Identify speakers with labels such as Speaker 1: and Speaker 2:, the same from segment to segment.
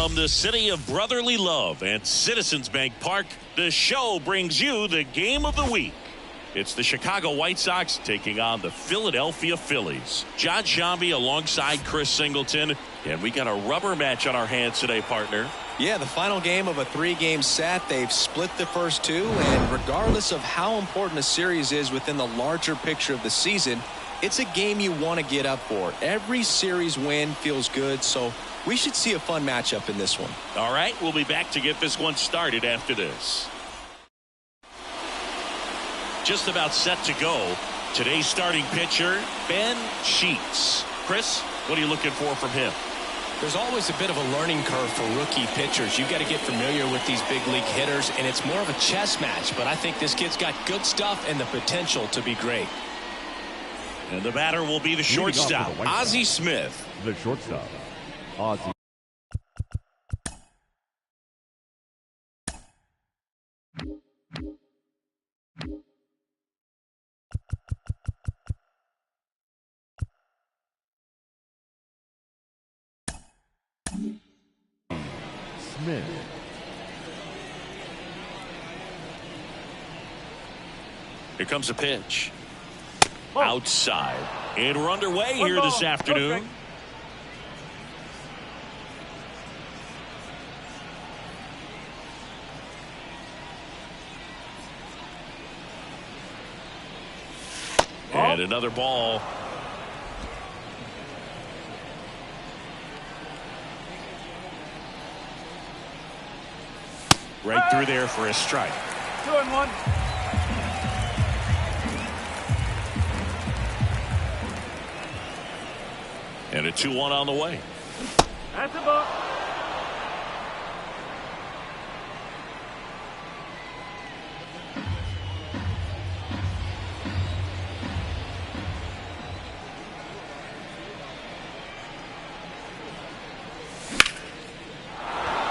Speaker 1: From the city of brotherly love and Citizens Bank Park, the show brings you the game of the week. It's the Chicago White Sox taking on the Philadelphia Phillies. John Shambi alongside Chris Singleton, and we got a rubber match on our hands today, partner.
Speaker 2: Yeah, the final game of a 3-game set. They've split the first two, and regardless of how important a series is within the larger picture of the season, it's a game you want to get up for. Every series win feels good, so we should see a fun matchup in this one.
Speaker 1: All right, we'll be back to get this one started after this. Just about set to go. Today's starting pitcher, Ben Sheets. Chris, what are you looking for from him?
Speaker 3: There's always a bit of a learning curve for rookie pitchers. You've got to get familiar with these big league hitters, and it's more of a chess match. But I think this kid's got good stuff and the potential to be great.
Speaker 1: And the batter will be the shortstop, Ozzie Smith.
Speaker 4: The shortstop, Ozzie. Smith.
Speaker 1: Here comes a pitch. Outside. And we're underway here this afternoon.
Speaker 4: Okay.
Speaker 1: And another ball. Right through there for a strike.
Speaker 4: 2-1.
Speaker 1: And a 2-1 on the way.
Speaker 4: That's a ball.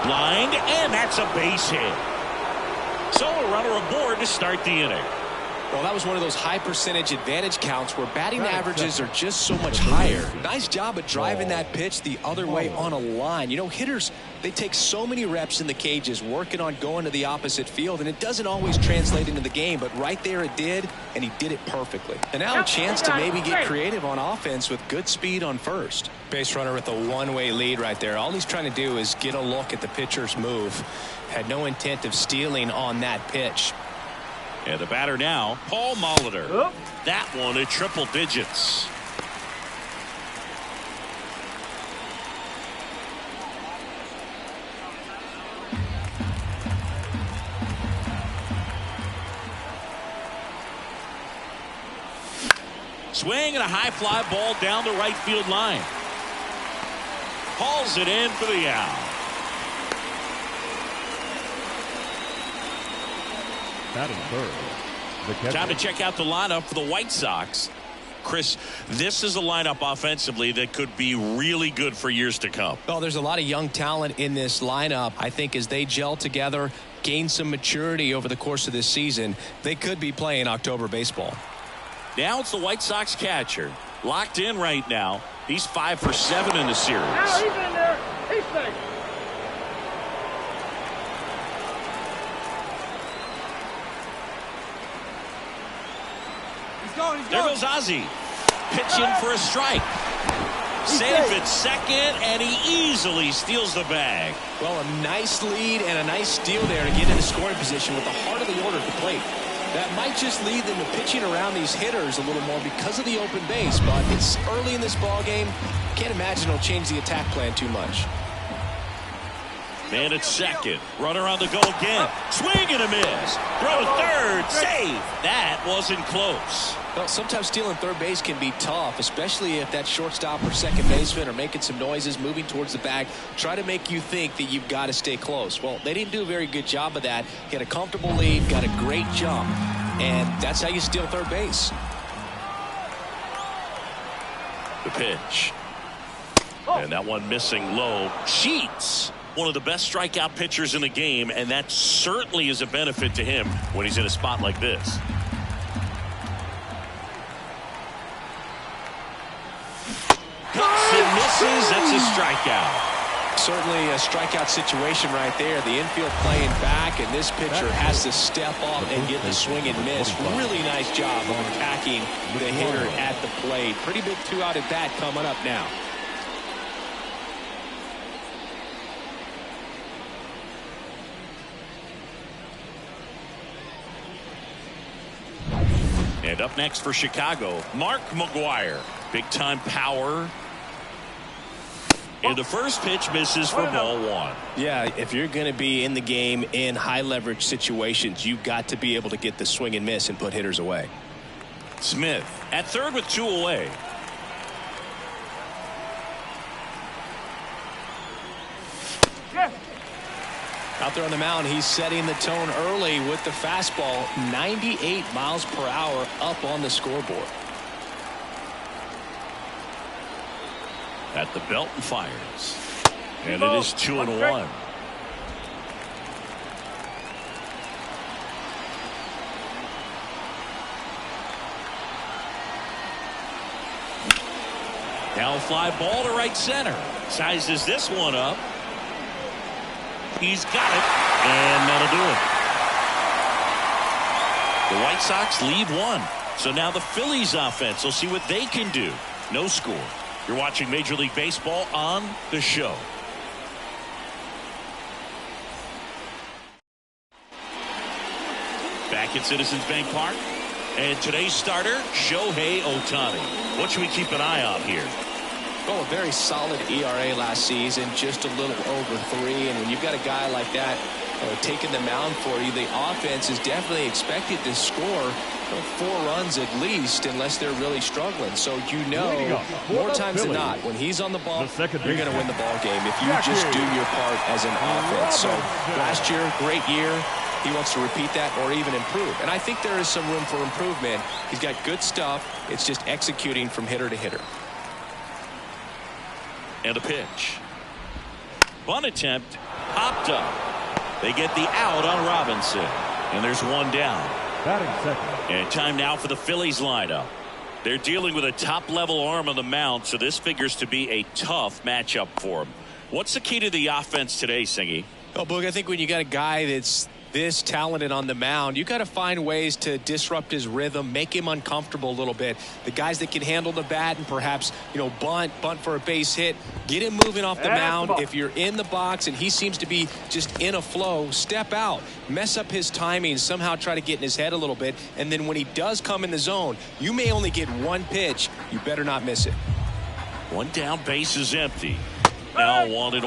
Speaker 1: Blind, and that's a base hit. So a runner aboard to start the inning.
Speaker 2: Well, that was one of those high percentage advantage counts where batting averages are just so much higher. Nice job of driving that pitch the other way on a line. You know, hitters, they take so many reps in the cages working on going to the opposite field, and it doesn't always translate into the game, but right there it did, and he did it perfectly. And now a chance to maybe get creative on offense with good speed on first.
Speaker 3: Base runner with a one-way lead right there. All he's trying to do is get a look at the pitcher's move. Had no intent of stealing on that pitch.
Speaker 1: And the batter now, Paul Molitor. That one at triple digits. Swing and a high fly ball down the right field line. Hauls it in for the out.
Speaker 4: Batting third.
Speaker 1: Time to check out the lineup for the White Sox. Chris, this is a lineup offensively that could be really good for years to come.
Speaker 3: Well, there's a lot of young talent in this lineup. I think as they gel together, gain some maturity over the course of this season, they could be playing October baseball.
Speaker 1: Now it's the White Sox catcher. Locked in right now. He's 5 for 7 in the series.
Speaker 4: Now he's in there. He's safe.
Speaker 1: There goes Ozzie. Pitch in for a strike. Safe at second, and he easily steals the bag.
Speaker 2: Well, a nice lead and a nice steal there to get into scoring position with the heart of the order at the plate. That might just lead them to pitching around these hitters a little more because of the open base, but it's early in this ball game. Can't imagine it'll change the attack plan too much.
Speaker 1: Man at second. Runner on the go again. Swing and a miss. Throw to third. Save. That wasn't close.
Speaker 2: Well, sometimes stealing third base can be tough, especially if that shortstop or second baseman are making some noises, moving towards the bag, try to make you think that you've got to stay close. Well, they didn't do a very good job of that. He had a comfortable lead, got a great jump, and that's how you steal third base.
Speaker 1: The pitch. And that one missing low. Sheets, one of the best strikeout pitchers in the game, and that certainly is a benefit to him when he's in a spot like this. Cuts and misses. That's a strikeout.
Speaker 2: Certainly a strikeout situation right there. The infield playing back, and this pitcher has to step up and get the swing and miss. Really nice job of attacking the hitter at the plate. Pretty big 2-out at bat coming up now.
Speaker 1: And up next for Chicago, Mark McGwire. Big-time power. And the first pitch misses for ball 1.
Speaker 2: Yeah, if you're going to be in the game in high-leverage situations, you've got to be able to get the swing and miss and put hitters away.
Speaker 1: Smith at third with 2 away.
Speaker 2: Out there on the mound, he's setting the tone early with the fastball. 98 miles per hour up on the scoreboard.
Speaker 1: At the belt and fires. And it is 2-1. Now a fly ball to right center. Sizes this one up. He's got it, and that'll do it. The White Sox lead 1. So now the Phillies offense will see what they can do. No score. You're watching Major League Baseball on The Show. Back at Citizens Bank Park. And today's starter, Shohei Ohtani. What should we keep an eye on here?
Speaker 2: Oh, a very solid ERA last season, just a little over 3. And when you've got a guy like that taking the mound for you, the offense is definitely expected to score 4 runs at least, unless they're really struggling. So more times than not, when he's on the ball, you're going to win the ball game if you just do your part as an offense. So last year, great year. He wants to repeat that or even improve. And I think there is some room for improvement. He's got good stuff. It's just executing from hitter to hitter.
Speaker 1: And a pitch. Bunt attempt popped up. They get the out on Robinson. And there's 1 down.
Speaker 4: Batting second.
Speaker 1: And time now for the Phillies lineup. They're dealing with a top-level arm on the mound, so this figures to be a tough matchup for them. What's the key to the offense today, Singy?
Speaker 2: Oh, Boog, I think when you got a guy that's this talented on the mound, you got to find ways to disrupt his rhythm, make him uncomfortable a little bit. The guys that can handle the bat and perhaps, bunt for a base hit, get him moving off the mound. If you're in the box and he seems to be just in a flow, step out, mess up his timing, somehow try to get in his head a little bit. And then when he does come in the zone, you may only get 1 pitch. You better not miss it.
Speaker 1: 1 down, base is empty. Now 1-1.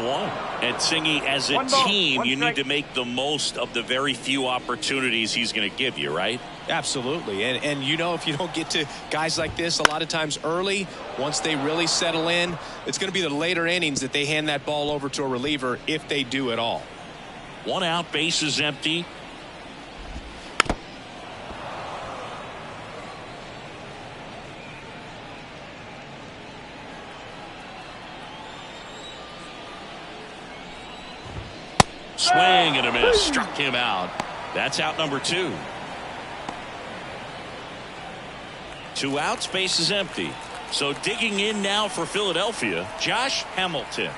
Speaker 1: And Singy, as a team, you need to make the most of the very few opportunities he's going to give you, right?
Speaker 2: Absolutely. And if you don't get to guys like this a lot of times early, once they really settle in, it's going to be the later innings that they hand that ball over to a reliever, if they do at all.
Speaker 1: 1 out, base is empty. Swing and a miss. Struck him out. That's out number 2. 2 outs, base is empty. So digging in now for Philadelphia, Josh Hamilton.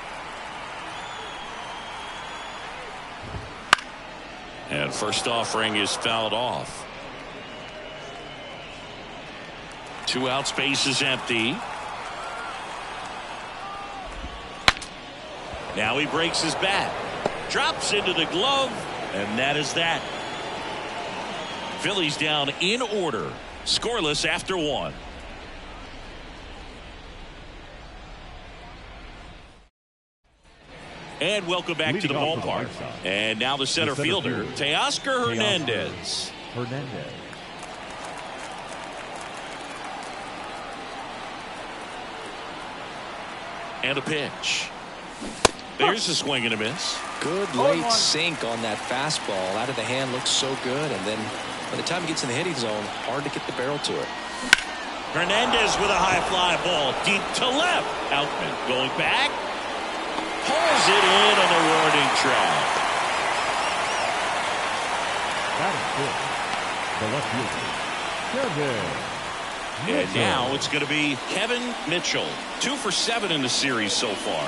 Speaker 1: And first offering is fouled off. 2 outs, base is empty. Now he breaks his bat. Drops into the glove, and that is that. Phillies down in order. Scoreless after 1. And welcome back to the ballpark. And now the center fielder, Teoscar Hernandez. And a pitch. There's a swing and a miss.
Speaker 2: Good late sink on that fastball. Out of the hand, looks so good. And then by the time he gets in the hitting zone, hard to get the barrel to it.
Speaker 1: Hernandez with a high fly ball deep to left. Outman going back. Pulls it in on the warning track.
Speaker 4: That is good. The left fielder.
Speaker 1: And now it's going to be Kevin Mitchell. 2 for 7 in the series so far.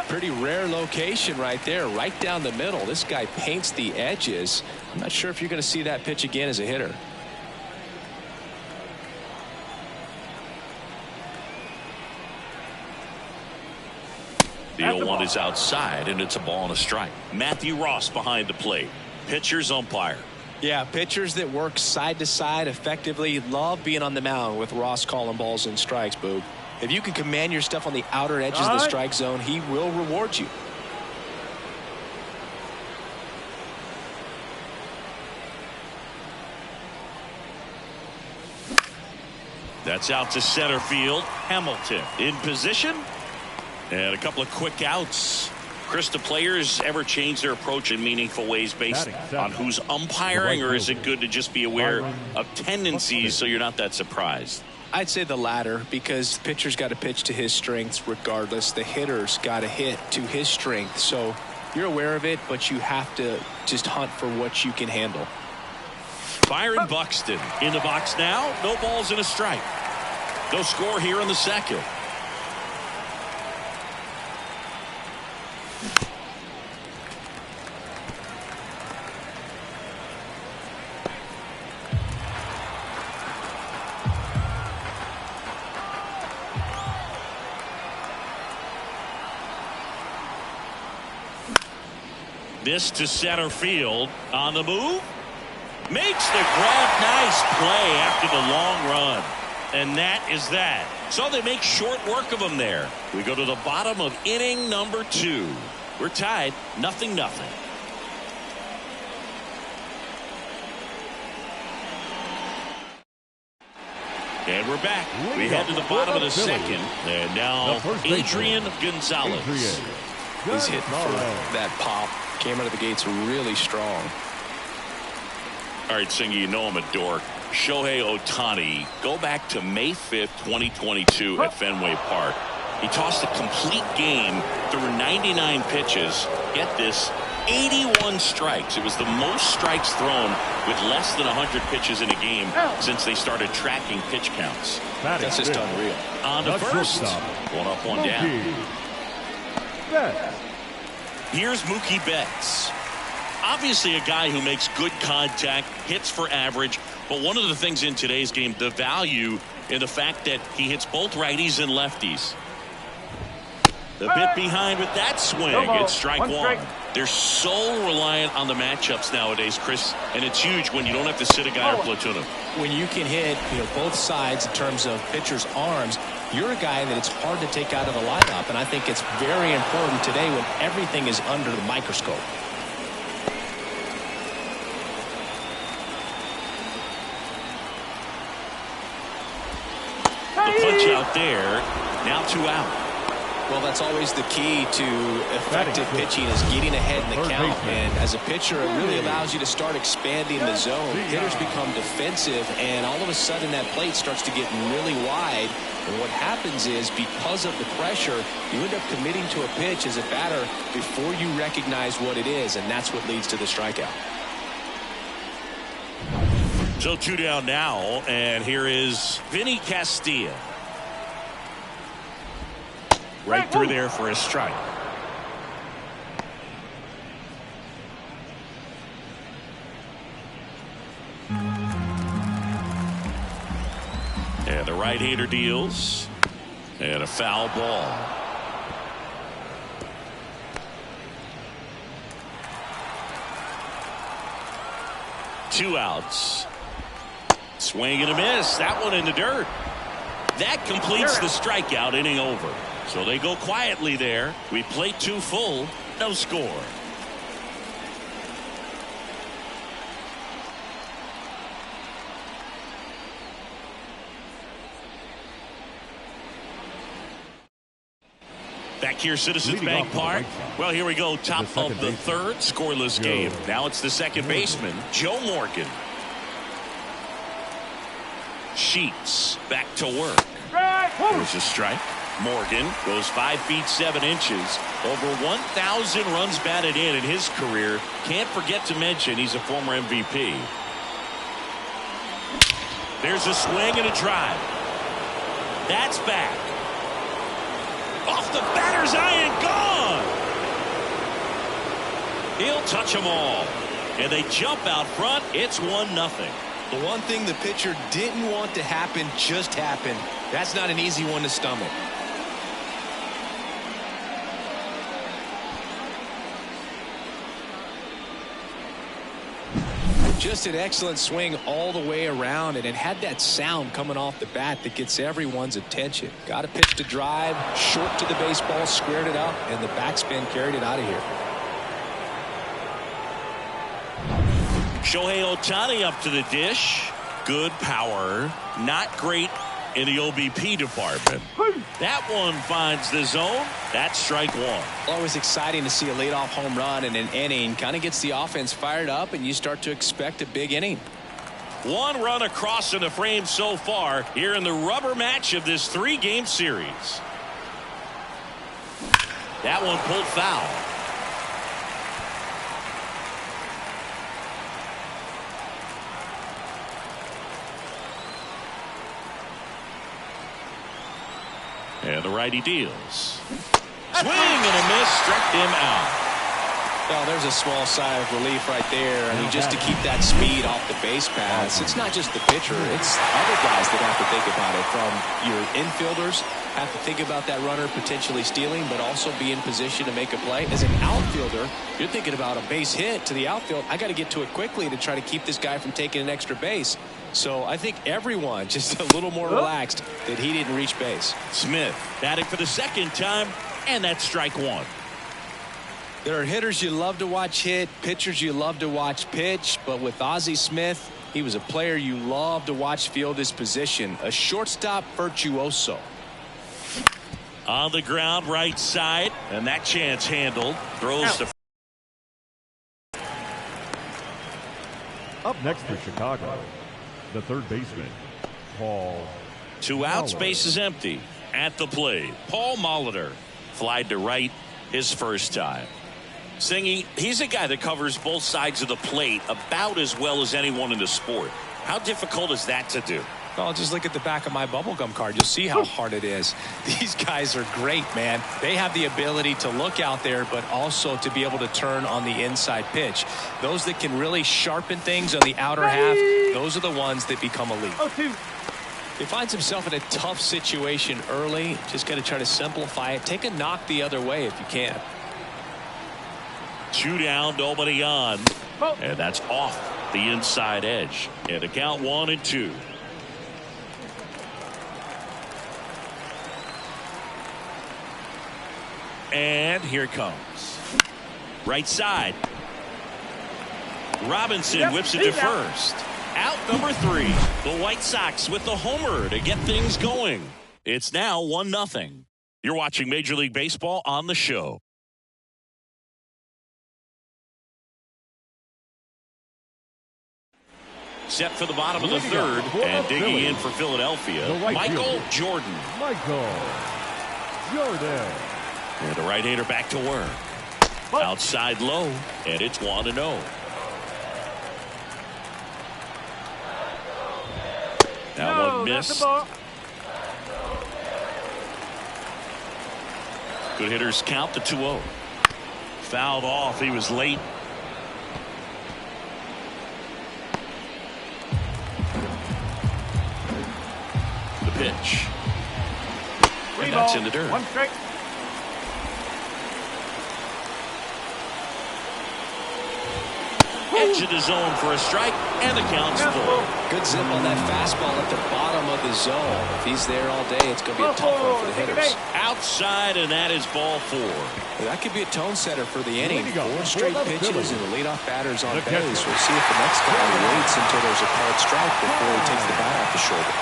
Speaker 2: Pretty rare location right there, right down the middle. This guy paints the edges. I'm not sure if you're going to see that pitch again as a hitter.
Speaker 1: The 0-1 is outside, and it's a ball and a strike. Matthew Ross behind the plate. Pitcher's umpire.
Speaker 2: Yeah, pitchers that work side to side effectively love being on the mound with Ross calling balls and strikes, Boog. If you can command your stuff on the outer edges of the strike zone, he will reward you.
Speaker 1: That's out to center field. Hamilton in position. And a couple of quick outs. Chris, do players ever change their approach in meaningful ways based on who's umpiring, or is it good to just be aware of tendencies so you're not that surprised?
Speaker 2: I'd say the latter, because the pitcher's got to pitch to his strengths regardless. The hitter's got to hit to his strength. So you're aware of it, but you have to just hunt for what you can handle.
Speaker 1: Byron Buxton in the box now. No balls and a strike. No score here in the second. This to center field. On the move. Makes the grab. Nice play after the long run. And that is that. So they make short work of him there. We go to the bottom of inning number 2. We're tied 0-0. And we're back. We head to the bottom of the second. And now Adrian Gonzalez.
Speaker 2: He's hitting for that pop. Came out of the gates really strong.
Speaker 1: All right, Singy, you know I'm a dork. Shohei Ohtani, go back to May 5th, 2022 at Fenway Park. He tossed a complete game through 99 pitches. Get this, 81 strikes. It was the most strikes thrown with less than 100 pitches in a game since they started tracking pitch counts.
Speaker 2: That's just unreal.
Speaker 1: On to first. One up, one down. Here's Mookie Betts. Obviously a guy who makes good contact, hits for average, but one of the things in today's game, the value in the fact that he hits both righties and lefties. The bit behind with that swing. It's strike one. They're so reliant on the matchups nowadays, Chris, and it's huge when you don't have to sit a guy or platoon him.
Speaker 2: When you can hit both sides in terms of pitchers' arms, you're a guy that it's hard to take out of the lineup, and I think it's very important today when everything is under the microscope.
Speaker 1: The punch out there. Now 2 out.
Speaker 2: Well, that's always the key to effective pitching, is getting ahead in the count. And as a pitcher, it really allows you to start expanding the zone. Hitters become defensive, and all of a sudden that plate starts to get really wide. And what happens is, because of the pressure, you end up committing to a pitch as a batter before you recognize what it is, and that's what leads to the strikeout.
Speaker 1: So 2 down now, and here is Vinny Castilla. Right through there for a strike. And the right-hander deals. And a foul ball. Two outs. Swing and a miss. That one in the dirt. That completes the strikeout. Inning over. So they go quietly there. We play 2 full. No score. Back here, Citizens Bank Park. Well, here we go. Top of the third. Scoreless game. Now it's the second baseman, Joe Morgan. Sheets back to work. There's a strike. Morgan goes 5 feet 7 inches. Over 1,000 runs batted in his career. Can't forget to mention he's a former MVP. There's a swing and a drive. That's back. Off the batter's eye and gone. He'll touch them all. And they jump out front. It's 1-0.
Speaker 2: The one thing the pitcher didn't want to happen just happened. That's not an easy one to stomach. Just an excellent swing all the way around, and it had that sound coming off the bat that gets everyone's attention. Got a pitch to drive, short to the baseball, squared it up, and the backspin carried it out of here.
Speaker 1: Shohei Ohtani up to the dish. Good power. Not great in the OBP department. That one finds the zone. That's strike one.
Speaker 2: Always exciting to see a leadoff home run in an inning. Kind of gets the offense fired up, and you start to expect a big inning.
Speaker 1: One run across in the frame so far here in the rubber match of this 3-game series. That one pulled foul. And the righty deals. Swing and a miss, struck him out.
Speaker 2: Well, there's a small sigh of relief right there. I mean, just to keep that speed off the base pass. It's not just the pitcher. It's other guys that have to think about it. From your infielders have to think about that runner potentially stealing, but also be in position to make a play. As an outfielder, you're thinking about a base hit to the outfield. I got to get to it quickly to try to keep this guy from taking an extra base. So I think everyone just a little more relaxed that he didn't reach base.
Speaker 1: Smith batting for the second time, and that's strike one.
Speaker 2: There are hitters you love to watch hit, pitchers you love to watch pitch, but with Ozzie Smith, he was a player you love to watch field his position, a shortstop virtuoso.
Speaker 1: On the ground, right side, and that chance handled. Throws to.
Speaker 4: Up next for Chicago, the third baseman, Paul.
Speaker 1: 2 outs, base is empty. At the plate, Paul Molitor. Flied to right his first time. Singy, he's a guy that covers both sides of the plate about as well as anyone in the sport. How difficult is that to do?
Speaker 2: Well, just look at the back of my bubblegum card. You'll see how hard it is. These guys are great, man. They have the ability to look out there, but also to be able to turn on the inside pitch. Those that can really sharpen things on the outer half, those are the ones that become elite. He finds himself in a tough situation early. Just got to try to simplify it. Take a knock the other way if you can.
Speaker 1: 2 down, nobody on. And that's off the inside edge. And a count 1-2. And here it comes. Right side. Robinson whips it to first. Out number 3. The White Sox with the homer to get things going. It's now 1-0. You're watching Major League Baseball on the show. Set for the bottom of the third, and digging in for Philadelphia, Michael Jordan.
Speaker 4: Michael Jordan.
Speaker 1: And the right-hander back to work. Outside low, and it's 1-0. That one missed. Good hitters count the 2-0. Fouled off. He was late. The pitch. And that's in the dirt.
Speaker 4: 1 strike.
Speaker 1: Edge of the zone for a strike, and the count's full.
Speaker 2: Good zip on that fastball at the bottom of the zone. If he's there all day, it's going to be a tough one for the hitters.
Speaker 1: Outside, and that is ball 4.
Speaker 2: That could be a tone setter for the inning. 4 straight pitches and the leadoff batter's on base.
Speaker 4: catcher.
Speaker 2: We'll see if the next guy waits until there's a called strike before he takes the bat off the shoulder.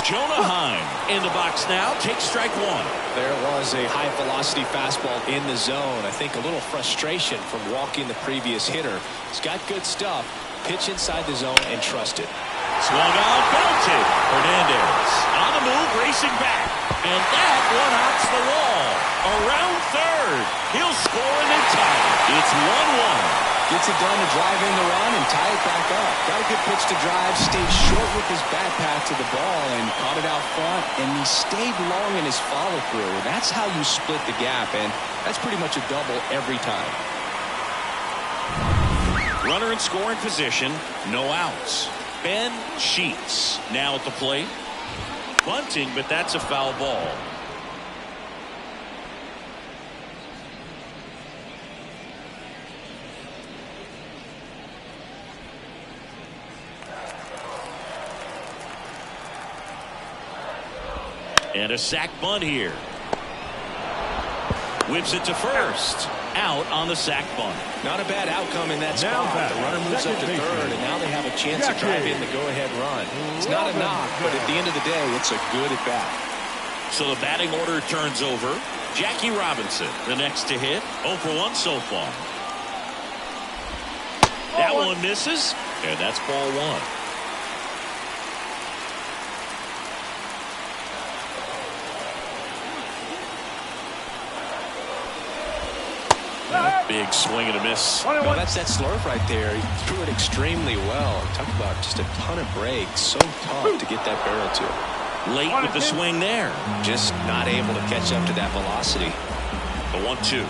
Speaker 1: Jonah Heim in the box now. Takes strike 1.
Speaker 2: There was a high velocity fastball in the zone. I think a little frustration from walking the previous hitter. He's got good stuff. Pitch inside the zone and trust it.
Speaker 1: Swung on, belted. Hernandez on the move, racing back. And that one hops the wall. Around third. He'll score and then tie it. It's 1-1.
Speaker 2: Gets it done to drive in the run and tie it back up. Got a good pitch to drive, stayed short with his bat path to the ball and caught it out front, and he stayed long in his follow-through. That's how you split the gap, and that's pretty much a double every time.
Speaker 1: Runner in scoring position, no outs. Ben Sheets now at the plate. Bunting, but that's a foul ball. And a sac bunt here. Whips it to first. Out on the sac bunt.
Speaker 2: Not a bad outcome in that spot. The runner moves up to third, and now they have a chance to drive in the go-ahead run. It's not a knock, but at the end of the day, it's a good at-bat.
Speaker 1: So the batting order turns over. Jackie Robinson, the next to hit. 0 for 1 so far. That one misses, and that's ball one. Big swing and a miss.
Speaker 2: No, that's that slurve right there. He threw it extremely well. Talk about just a ton of breaks. So tough to get that barrel to.
Speaker 1: Late with the swing there.
Speaker 2: Just not able to catch up to that velocity.
Speaker 1: The 1-2.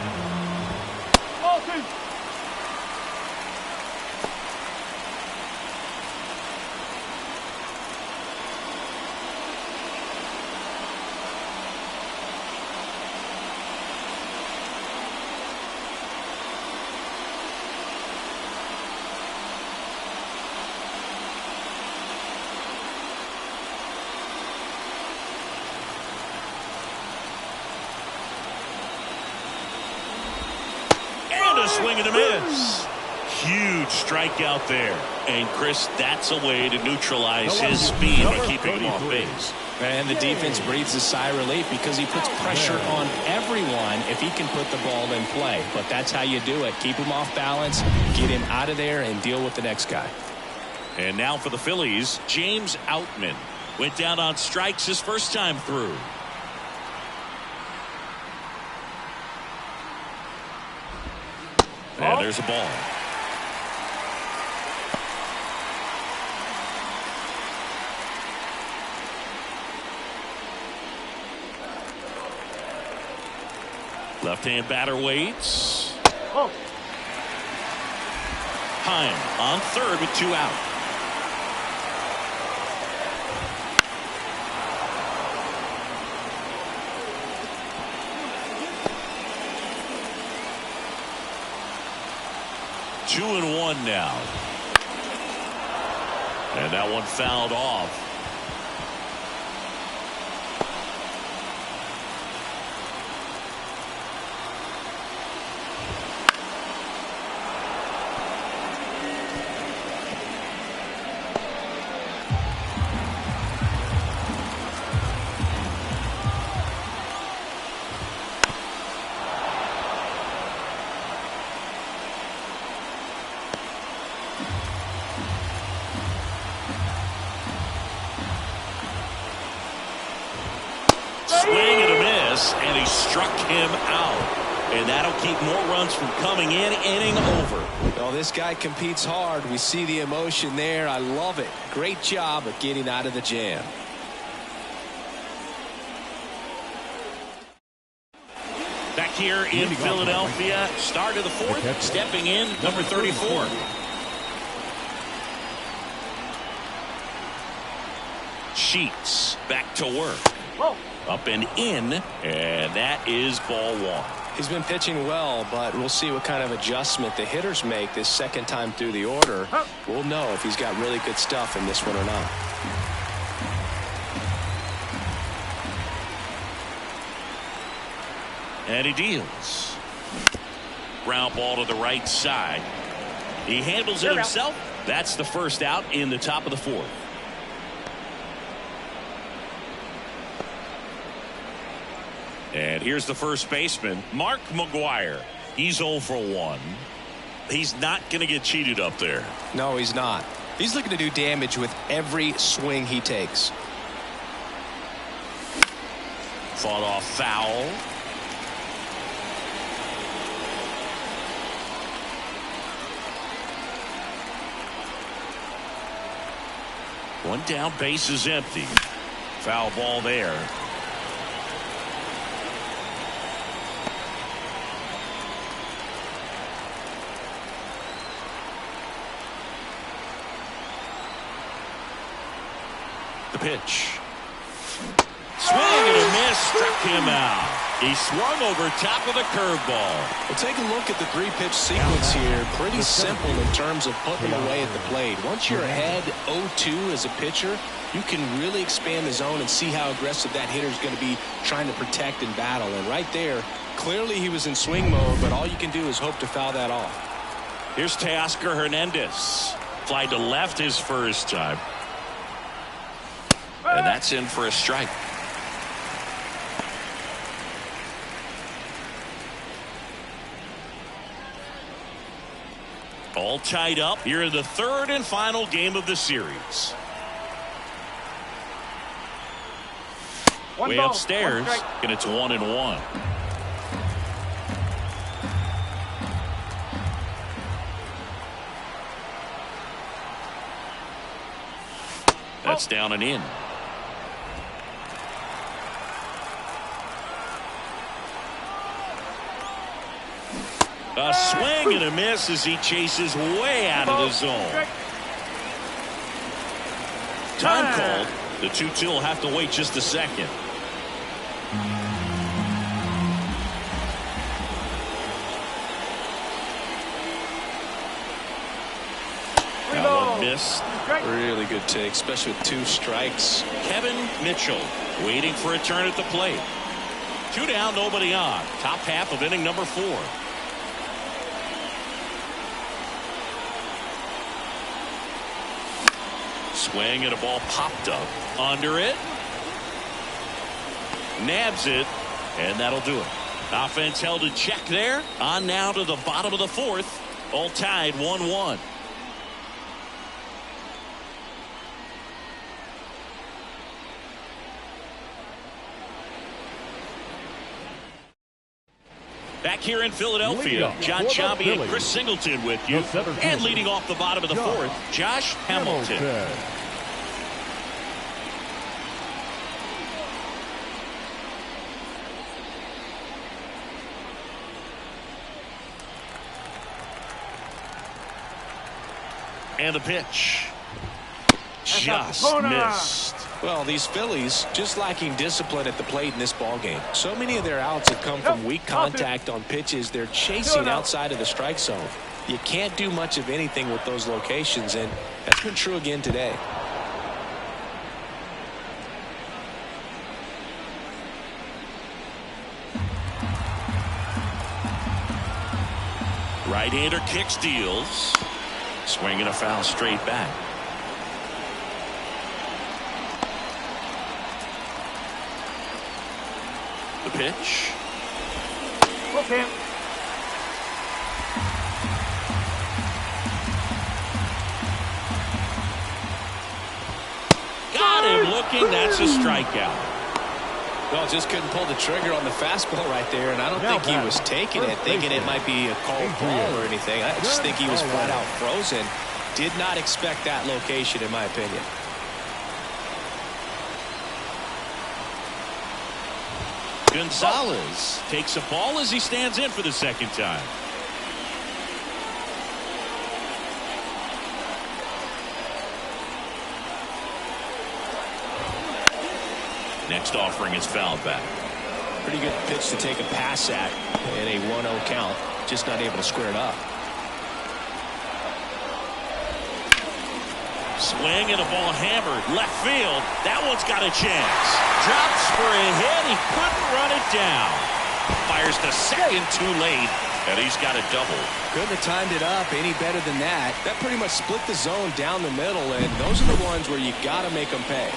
Speaker 1: Swing and a miss. Huge strikeout there. And Chris, that's a way to neutralize his speed and keeping him off base.
Speaker 2: And the defense breathes a sigh of relief because he puts pressure on everyone if he can put the ball in play. But that's how you do it. Keep him off balance, get him out of there, and deal with the next guy.
Speaker 1: And now for the Phillies, James Outman. Went down on strikes his first time through. And there's a ball. Left-hand batter waits. Heim on third with 2 out. Two and 1 now. And that one fouled off. Swing and a miss, and he struck him out. And that'll keep more runs from coming in. Inning over.
Speaker 2: Well, this guy competes hard. We see the emotion there. I love it. Great job of getting out of the jam.
Speaker 1: Back here in Philadelphia, start of the fourth, stepping in, number 34. Sheets back to work. Up and in, and that is ball one.
Speaker 2: He's been pitching well, but we'll see what kind of adjustment the hitters make this second time through the order. We'll know if he's got really good stuff in this one or not.
Speaker 1: And he deals. Ground ball to the right side. He handles it himself. That's the first out in the top of the fourth. And here's the first baseman, Mark McGwire. He's 0 for 1. He's not going to get cheated up there.
Speaker 2: No, he's not. He's looking to do damage with every swing he takes.
Speaker 1: Fought off foul. One down, base is empty. Foul ball there. The pitch. Swing and a miss, struck him out. He swung over top of the curveball.
Speaker 2: Well, take a look at the three-pitch sequence here. Pretty simple in terms of putting them away at the plate. Once you're ahead 0-2 as a pitcher, you can really expand the zone and see how aggressive that hitter is going to be trying to protect and battle. And right there, clearly he was in swing mode, but all you can do is hope to foul that off.
Speaker 1: Here's Teoscar Hernandez. Fly to left his first time. And that's in for a strike. All tied up here in the third and final game of the series. Way upstairs, and it's 1-1. That's down and in. A swing and a miss as he chases way out of the zone. Time called. The 2-2 will have to wait just a second. That one missed.
Speaker 2: Really good take, especially with 2 strikes.
Speaker 1: Kevin Mitchell waiting for a turn at the plate. 2 down, nobody on. Top half of inning number 4. Swing and a ball popped up under it. Nabs it, and that'll do it. Offense held in check there. On now to the bottom of the 4th. All tied 1-1. Back here in Philadelphia, John Sciambi and Chris Singleton with you. And leading off the bottom of the 4th, Josh Hamilton. And the pitch. Just missed.
Speaker 2: Well, these Phillies just lacking discipline at the plate in this ballgame. So many of their outs have come from weak contact on pitches they're chasing outside of the strike zone. You can't do much of anything with those locations, and that's been true again today.
Speaker 1: Right-hander kicks, deals. Swinging a foul straight back. The pitch.
Speaker 5: Okay.
Speaker 1: Got him looking. That's a strikeout.
Speaker 2: Well, just couldn't pull the trigger on the fastball right there, and I don't think he was taking it, thinking it might be a called ball or anything. I just think he was flat out frozen. Did not expect that location, in my opinion.
Speaker 1: Gonzalez takes a ball as he stands in for the second time. Next offering is fouled back.
Speaker 2: Pretty good pitch to take a pass at in a 1-0 count. Just not able to square it up.
Speaker 1: Swing and a ball hammered left field. That one's got a chance. Drops for a hit. He couldn't run it down. Fires to second too late, and he's got a double.
Speaker 2: Couldn't have timed it up any better than that. That pretty much split the zone down the middle, and those are the ones where you got to make them pay.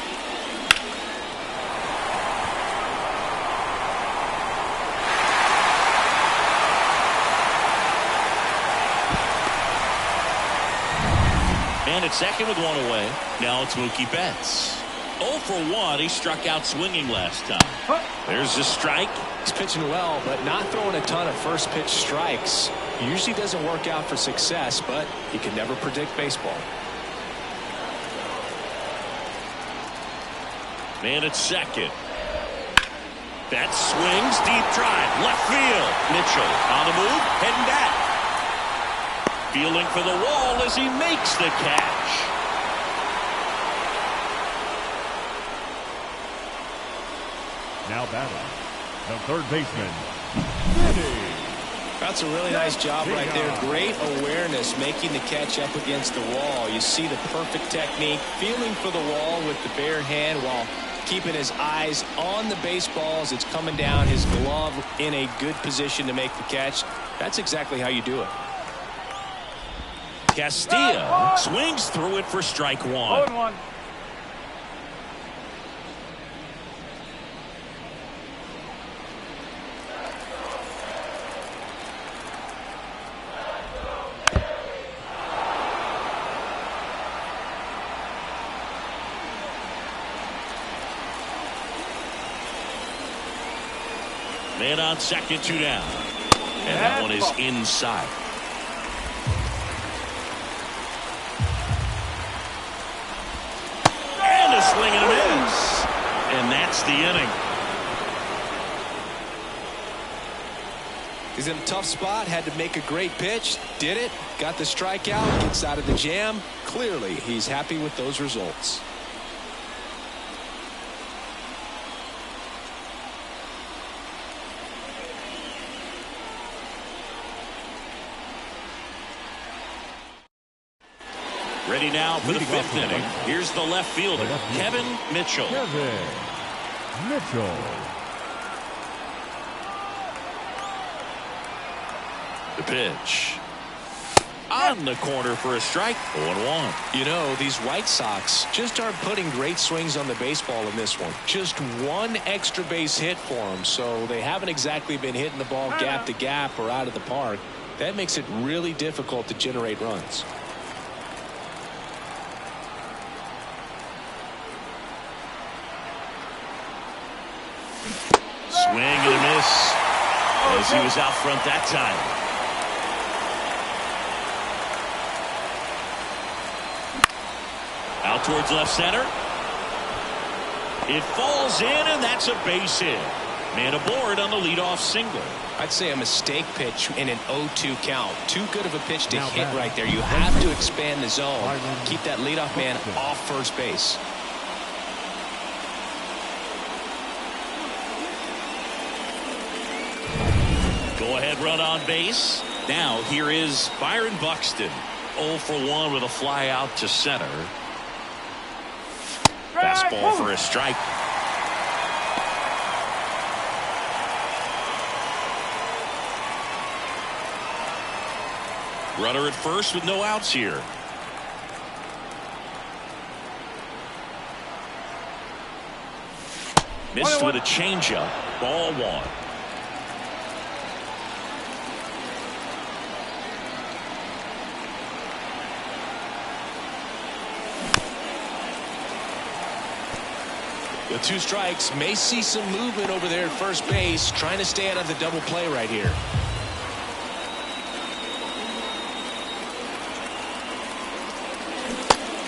Speaker 1: And at second with one away. Now it's Mookie Betts. 0 for 1. He struck out swinging last time. There's a strike.
Speaker 2: He's pitching well, but not throwing a ton of first pitch strikes. Usually doesn't work out for success, but you can never predict baseball.
Speaker 1: Man at second. That swings, deep drive, left field. Mitchell on the move, heading back. Feeling for the wall as he makes the catch.
Speaker 4: Now batting, the third baseman, Vinny.
Speaker 2: That's a really nice job right there. Great awareness, making the catch up against the wall. You see the perfect technique, feeling for the wall with the bare hand while keeping his eyes on the baseball as it's coming down, his glove in a good position to make the catch. That's exactly how you do it.
Speaker 1: Castilla swings through it for strike one.
Speaker 5: 0-1.
Speaker 1: Man on second, 2 down. And that one is inside. And a swing and a miss. And that's the inning.
Speaker 2: He's in a tough spot, had to make a great pitch, did it, got the strikeout, gets out of the jam. Clearly, he's happy with those results.
Speaker 1: Ready now for the 5th inning. Here's the left fielder, Kevin Mitchell.
Speaker 4: Kevin Mitchell.
Speaker 1: The pitch. On the corner for a strike. 0-1.
Speaker 2: You know, these White Sox just aren't putting great swings on the baseball in this one. Just one extra base hit for them, so they haven't exactly been hitting the ball gap to gap or out of the park. That makes it really difficult to generate runs.
Speaker 1: Swing and a miss as he was out front that time. Out towards left center. It falls in, and that's a base hit. Man aboard on the leadoff single.
Speaker 2: I'd say a mistake pitch in an 0-2 count. Too good of a pitch to hit right there. You have to expand the zone. Keep that leadoff man off first base.
Speaker 1: Go-ahead run on base. Now here is Byron Buxton. 0 for 1 with a fly out to center. Fastball for a strike. Runner at first with no outs here. Missed with a changeup. Ball 1.
Speaker 2: The 2 strikes, may see some movement over there at first base, trying to stay out of the double play right here.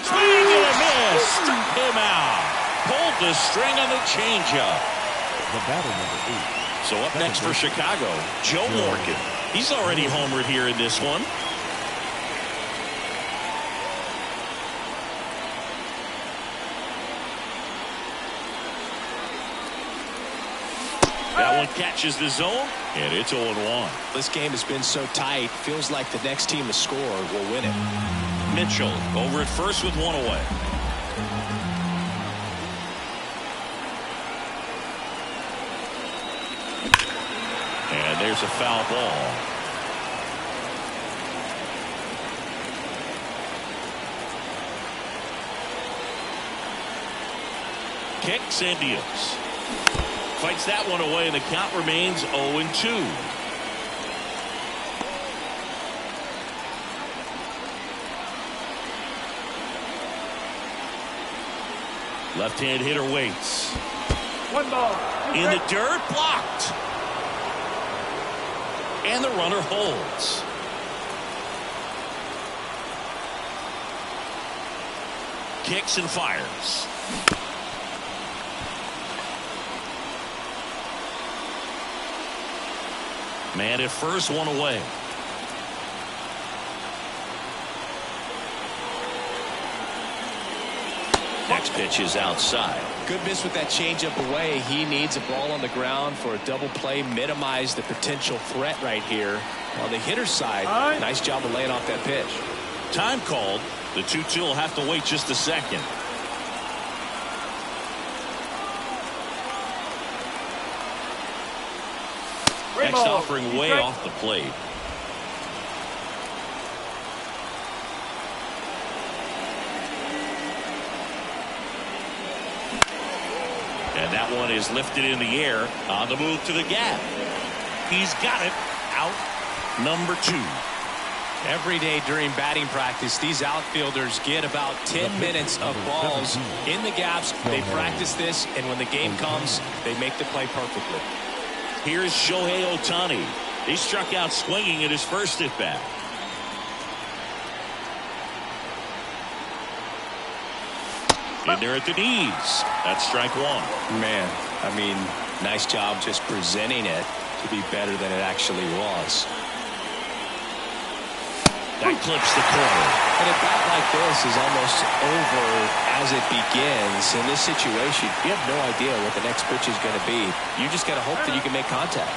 Speaker 1: Swing and a miss. Struck him out. Pulled the string on the changeup.
Speaker 4: The batter number 8.
Speaker 1: So up next for Chicago, Joe Morgan. He's already homered here in this one. That one catches the zone, and it's 0-1.
Speaker 2: This game has been so tight, feels like the next team to score will win it.
Speaker 1: Mitchell over at first with 1 away. And there's a foul ball. Kicks and deals. Fights that one away, and the count remains 0-2. Left-hand hitter waits.
Speaker 5: 1 ball.
Speaker 1: In the dirt, blocked. And the runner holds. Kicks and fires. Man at first, one away. Next pitch is outside.
Speaker 2: Good miss with that changeup away. He needs a ball on the ground for a double play. Minimize the potential threat right here. On the hitter's side, nice job of laying off that pitch.
Speaker 1: Time called. The 2-2 will have to wait just a second. Next offering way off the plate. And that one is lifted in the air on the move to the gap. He's got it. Out number 2.
Speaker 2: Every day during batting practice, these outfielders get about 10 minutes of balls in the gaps. They practice this, and when the game comes, they make the play perfectly.
Speaker 1: Here's Shohei Ohtani. He struck out swinging at his first at bat. In there at the knees. That's strike 1.
Speaker 2: Man, I mean, nice job just presenting it to be better than it actually was.
Speaker 1: That clips the corner.
Speaker 2: And a bat like this is almost over as it begins. In this situation, you have no idea what the next pitch is going to be. You just got to hope that you can make contact.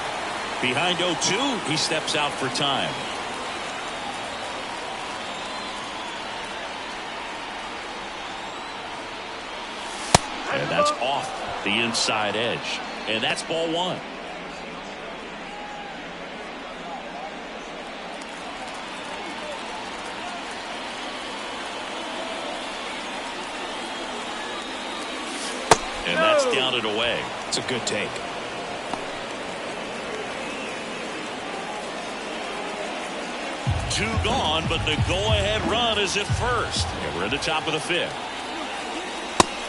Speaker 1: Behind 0-2, he steps out for time. And that's off the inside edge. And that's ball 1. And that's down and away.
Speaker 2: It's a good take.
Speaker 1: Two gone, but the go-ahead run is at first. And we're at the top of the 5th.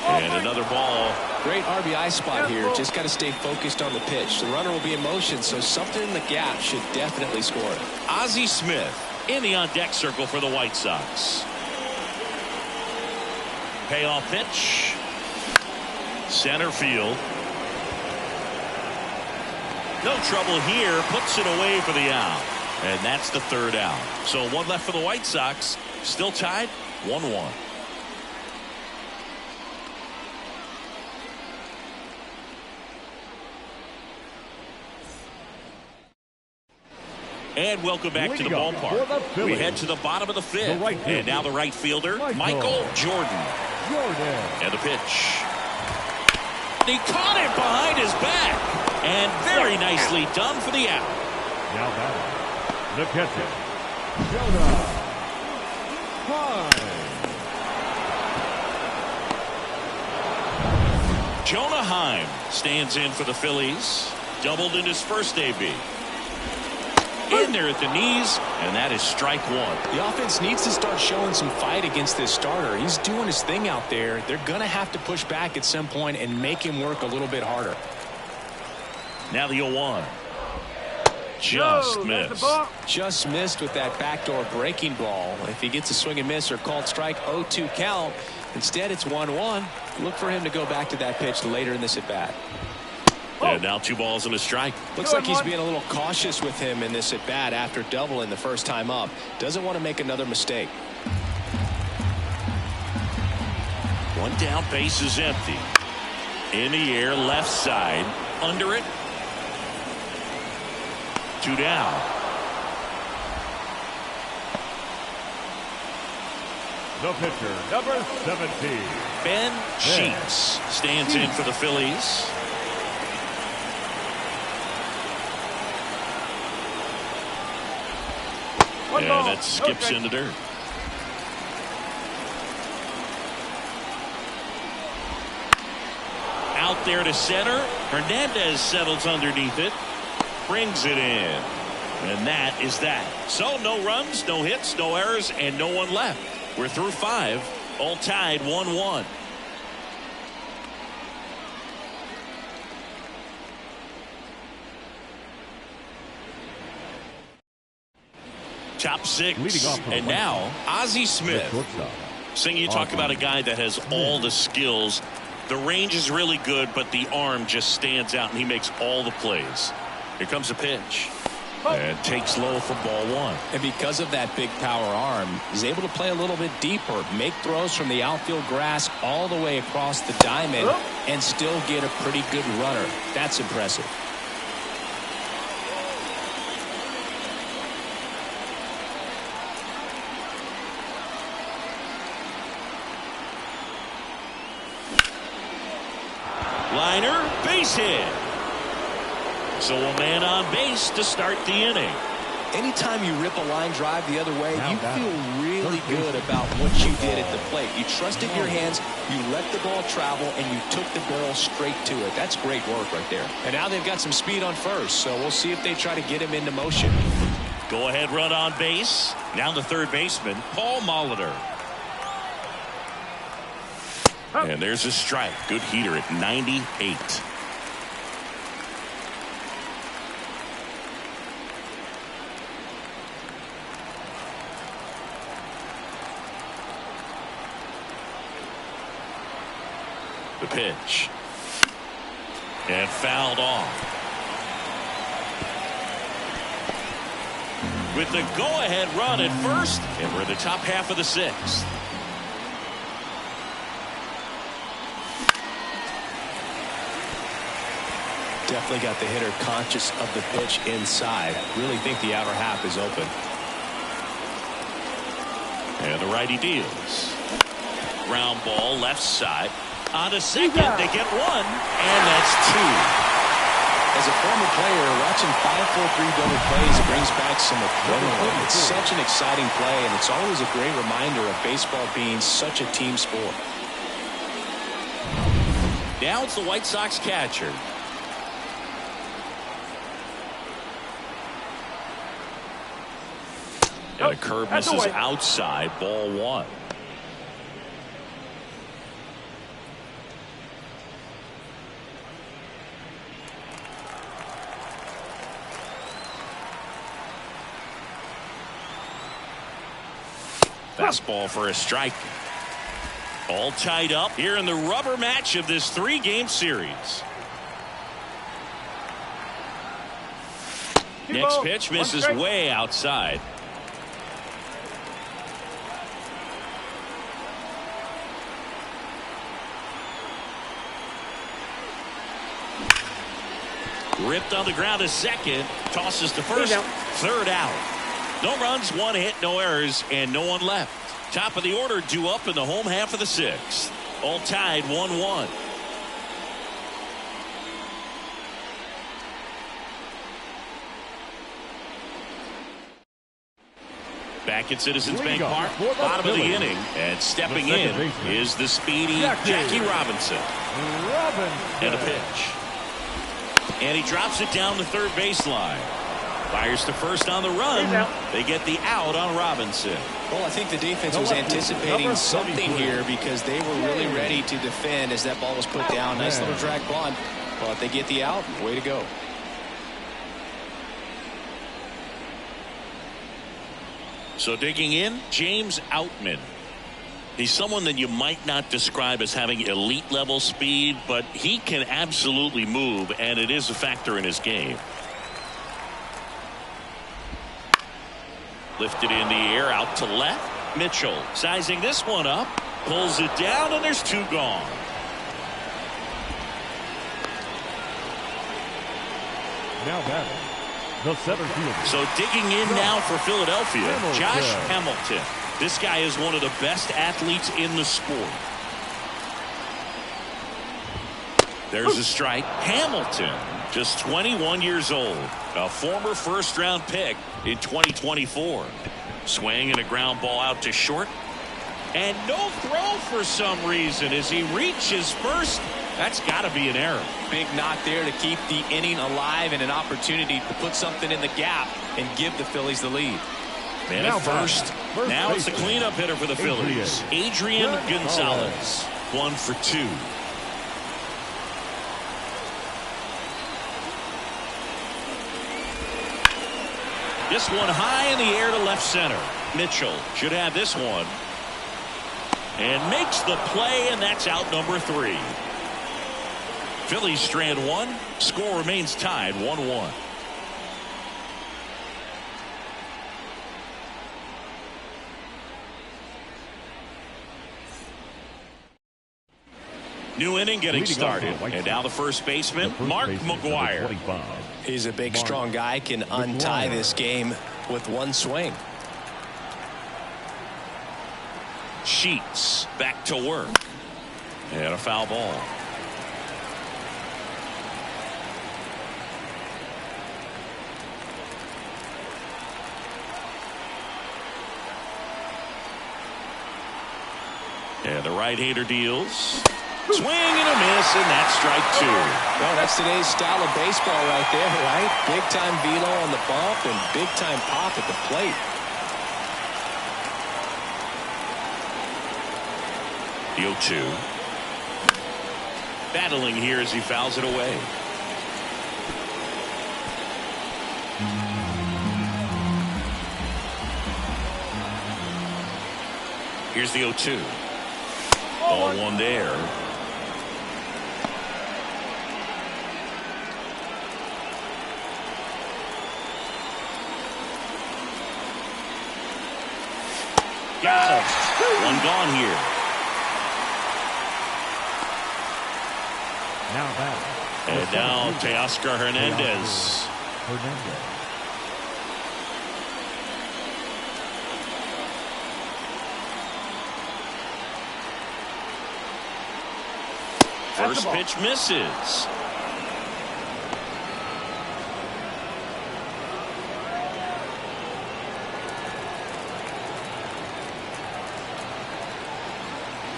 Speaker 1: And another ball.
Speaker 2: Great RBI spot here. Just got to stay focused on the pitch. The runner will be in motion, so something in the gap should definitely score it.
Speaker 1: Ozzie Smith in the on-deck circle for the White Sox. Payoff pitch. Center field. No trouble here. Puts it away for the out. And that's the 3rd out. So 1 left for the White Sox. Still tied 1-1. And welcome back to the ballpark. We head to the bottom of the 5th. And now the right fielder, Michael Jordan. And the pitch. He caught it behind his back. And very nicely done for the out.
Speaker 4: Now batting, the catcher, Jonah Heim.
Speaker 1: Jonah Heim stands in for the Phillies. Doubled in his first AB. In there at the knees, and that is strike 1.
Speaker 2: The offense needs to start showing some fight against this starter. He's doing his thing out there. They're going to have to push back at some point and make him work a little bit harder.
Speaker 1: Now the 0-1. Just missed.
Speaker 2: Just missed with that backdoor breaking ball. If he gets a swing and miss or called strike, 0-2 count. Instead, it's 1-1. Look for him to go back to that pitch later in this at bat.
Speaker 1: And now 2 balls and a strike.
Speaker 2: Looks like he's being a little cautious with him in this at bat after doubling the first time up. Doesn't want to make another mistake.
Speaker 1: 1 down, base is empty. In the air, left side. Under it. 2 down.
Speaker 4: The pitcher, number 17.
Speaker 1: Ben Sheets stands in for the Phillies. And that skips in the dirt. Out there to center. Hernandez settles underneath it. Brings it in. And that is that. So no runs, no hits, no errors, and no one left. We're through 5. All tied 1-1. Top 6. And now Ozzie Smith. Sing, you talk about a guy that has all the skills. The range is really good, but the arm just stands out and he makes all the plays. Here comes a pitch. And takes low for ball one.
Speaker 3: And because of that big power arm, he's able to play a little bit deeper, make throws from the outfield grass all the way across the diamond, and still get a pretty good runner. That's impressive.
Speaker 1: Liner, base hit. So a man on base to start the inning.
Speaker 2: Anytime you rip a line drive the other way, you feel really good about what you did at the plate. You trusted your hands, you let the ball travel, and you took the barrel straight to it. That's great work right there.
Speaker 3: And now they've got some speed on first, so we'll see if they try to get him into motion.
Speaker 1: Go ahead run on base. Now the third baseman, Paul Molitor. And there's a strike. Good heater at 98. The pitch. And fouled off. With the go-ahead run at first, and we're in the top half of the sixth.
Speaker 3: Definitely got the hitter conscious of the pitch inside. Really think the outer half is open.
Speaker 1: And the righty deals. Ground ball left side. On to second, they get one, and that's two.
Speaker 2: As a former player, watching 5-4-3 double plays brings back some adrenaline. It's such an exciting play, and it's always a great reminder of baseball being such a team sport.
Speaker 1: Now it's the White Sox catcher. And a curve misses outside, ball one. Fastball for a strike. All tied up here in the rubber match of this three-game series. Next pitch misses way outside. Ripped on the ground to second. Tosses to first. Third out. No runs, one hit, no errors, and no one left. Top of the order due up in the home half of the sixth. All tied 1-1. Back at Citizens Bank Park, bottom of the inning, and stepping in is the speedy Jackie Robinson. And a pitch. And he drops it down the third baseline. Fires to first on the run. They get the out on Robinson.
Speaker 2: Well, I think the defense was anticipating something here because they were really ready to defend as that ball was put down. Nice little drag bunt, but they get the out. Way to go.
Speaker 1: So digging in, James Outman. He's someone that you might not describe as having elite level speed, but he can absolutely move, and it is a factor in his game. Lifted in the air out to left. Mitchell sizing this one up, pulls it down, and there's two gone.
Speaker 4: Now batting, the center fielder.
Speaker 1: So digging in now for Philadelphia, Josh Hamilton. This guy is one of the best athletes in the sport. There's a strike. Hamilton, just 21 years old, a former first-round pick in 2024. Swing and a ground ball out to short. And no throw for some reason as he reaches first. That's got to be an error.
Speaker 2: Big knock there to keep the inning alive and an opportunity to put something in the gap and give the Phillies the lead.
Speaker 1: Man at first. Now it's the cleanup hitter for the Phillies. Adrian Gonzalez. 1 for 2. This one high in the air to left center. Mitchell should have this one. And makes the play, and that's out number 3. Phillies strand 1. Score remains tied 1-1. New inning getting
Speaker 4: Leading
Speaker 1: started.
Speaker 4: off the White
Speaker 1: And now the first baseman,
Speaker 4: The first
Speaker 1: Mark
Speaker 4: baseman, number
Speaker 1: McGuire.
Speaker 4: 25.
Speaker 2: He's a big,
Speaker 4: Mark
Speaker 2: strong guy, can untie
Speaker 4: McGuire.
Speaker 2: this game with one swing.
Speaker 1: Sheets back to work. And a foul ball. And the right-hander deals. Swing and a miss, and that's strike 2.
Speaker 2: Well, that's today's style of baseball right there, right? Big-time velo on the bump and big-time pop at the plate.
Speaker 1: The 0-2. Battling here as he fouls it away. Here's the 0-2. Ball one there. Got him. One gone here.
Speaker 4: Now back.
Speaker 1: And now Teoscar Hernandez.
Speaker 4: Hernandez.
Speaker 1: First pitch misses.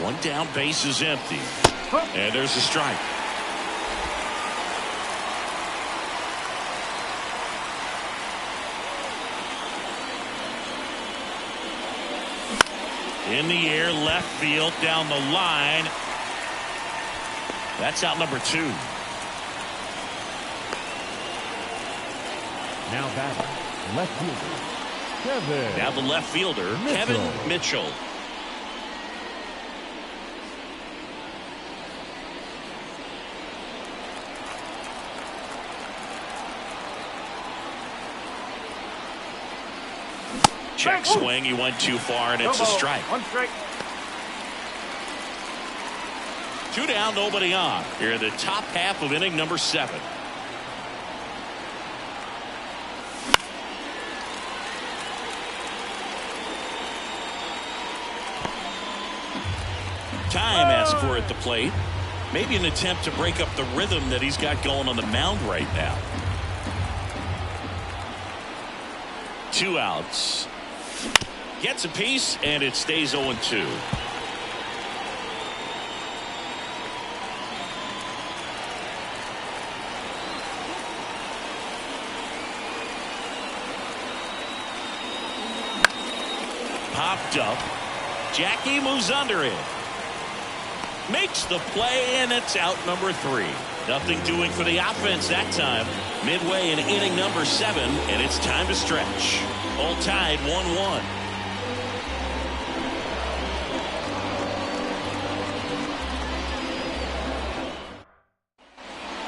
Speaker 1: One down, base is empty. And there's a strike. In the air, left field, down the line. That's out number 2.
Speaker 4: Now batting. Left fielder. Kevin.
Speaker 1: Now the left fielder, Kevin Mitchell. Check swing. He went too far, and it's a strike.
Speaker 5: One strike.
Speaker 1: 2 down, nobody on. Here in the top half of inning number 7. Time asked for at the plate. Maybe an attempt to break up the rhythm that he's got going on the mound right now. 2 outs. Gets a piece, and it stays 0-2. Popped up. Jackie moves under it. Makes the play, and it's out number 3. Nothing doing for the offense that time. Midway in inning number 7, and it's time to stretch. All tied 1-1.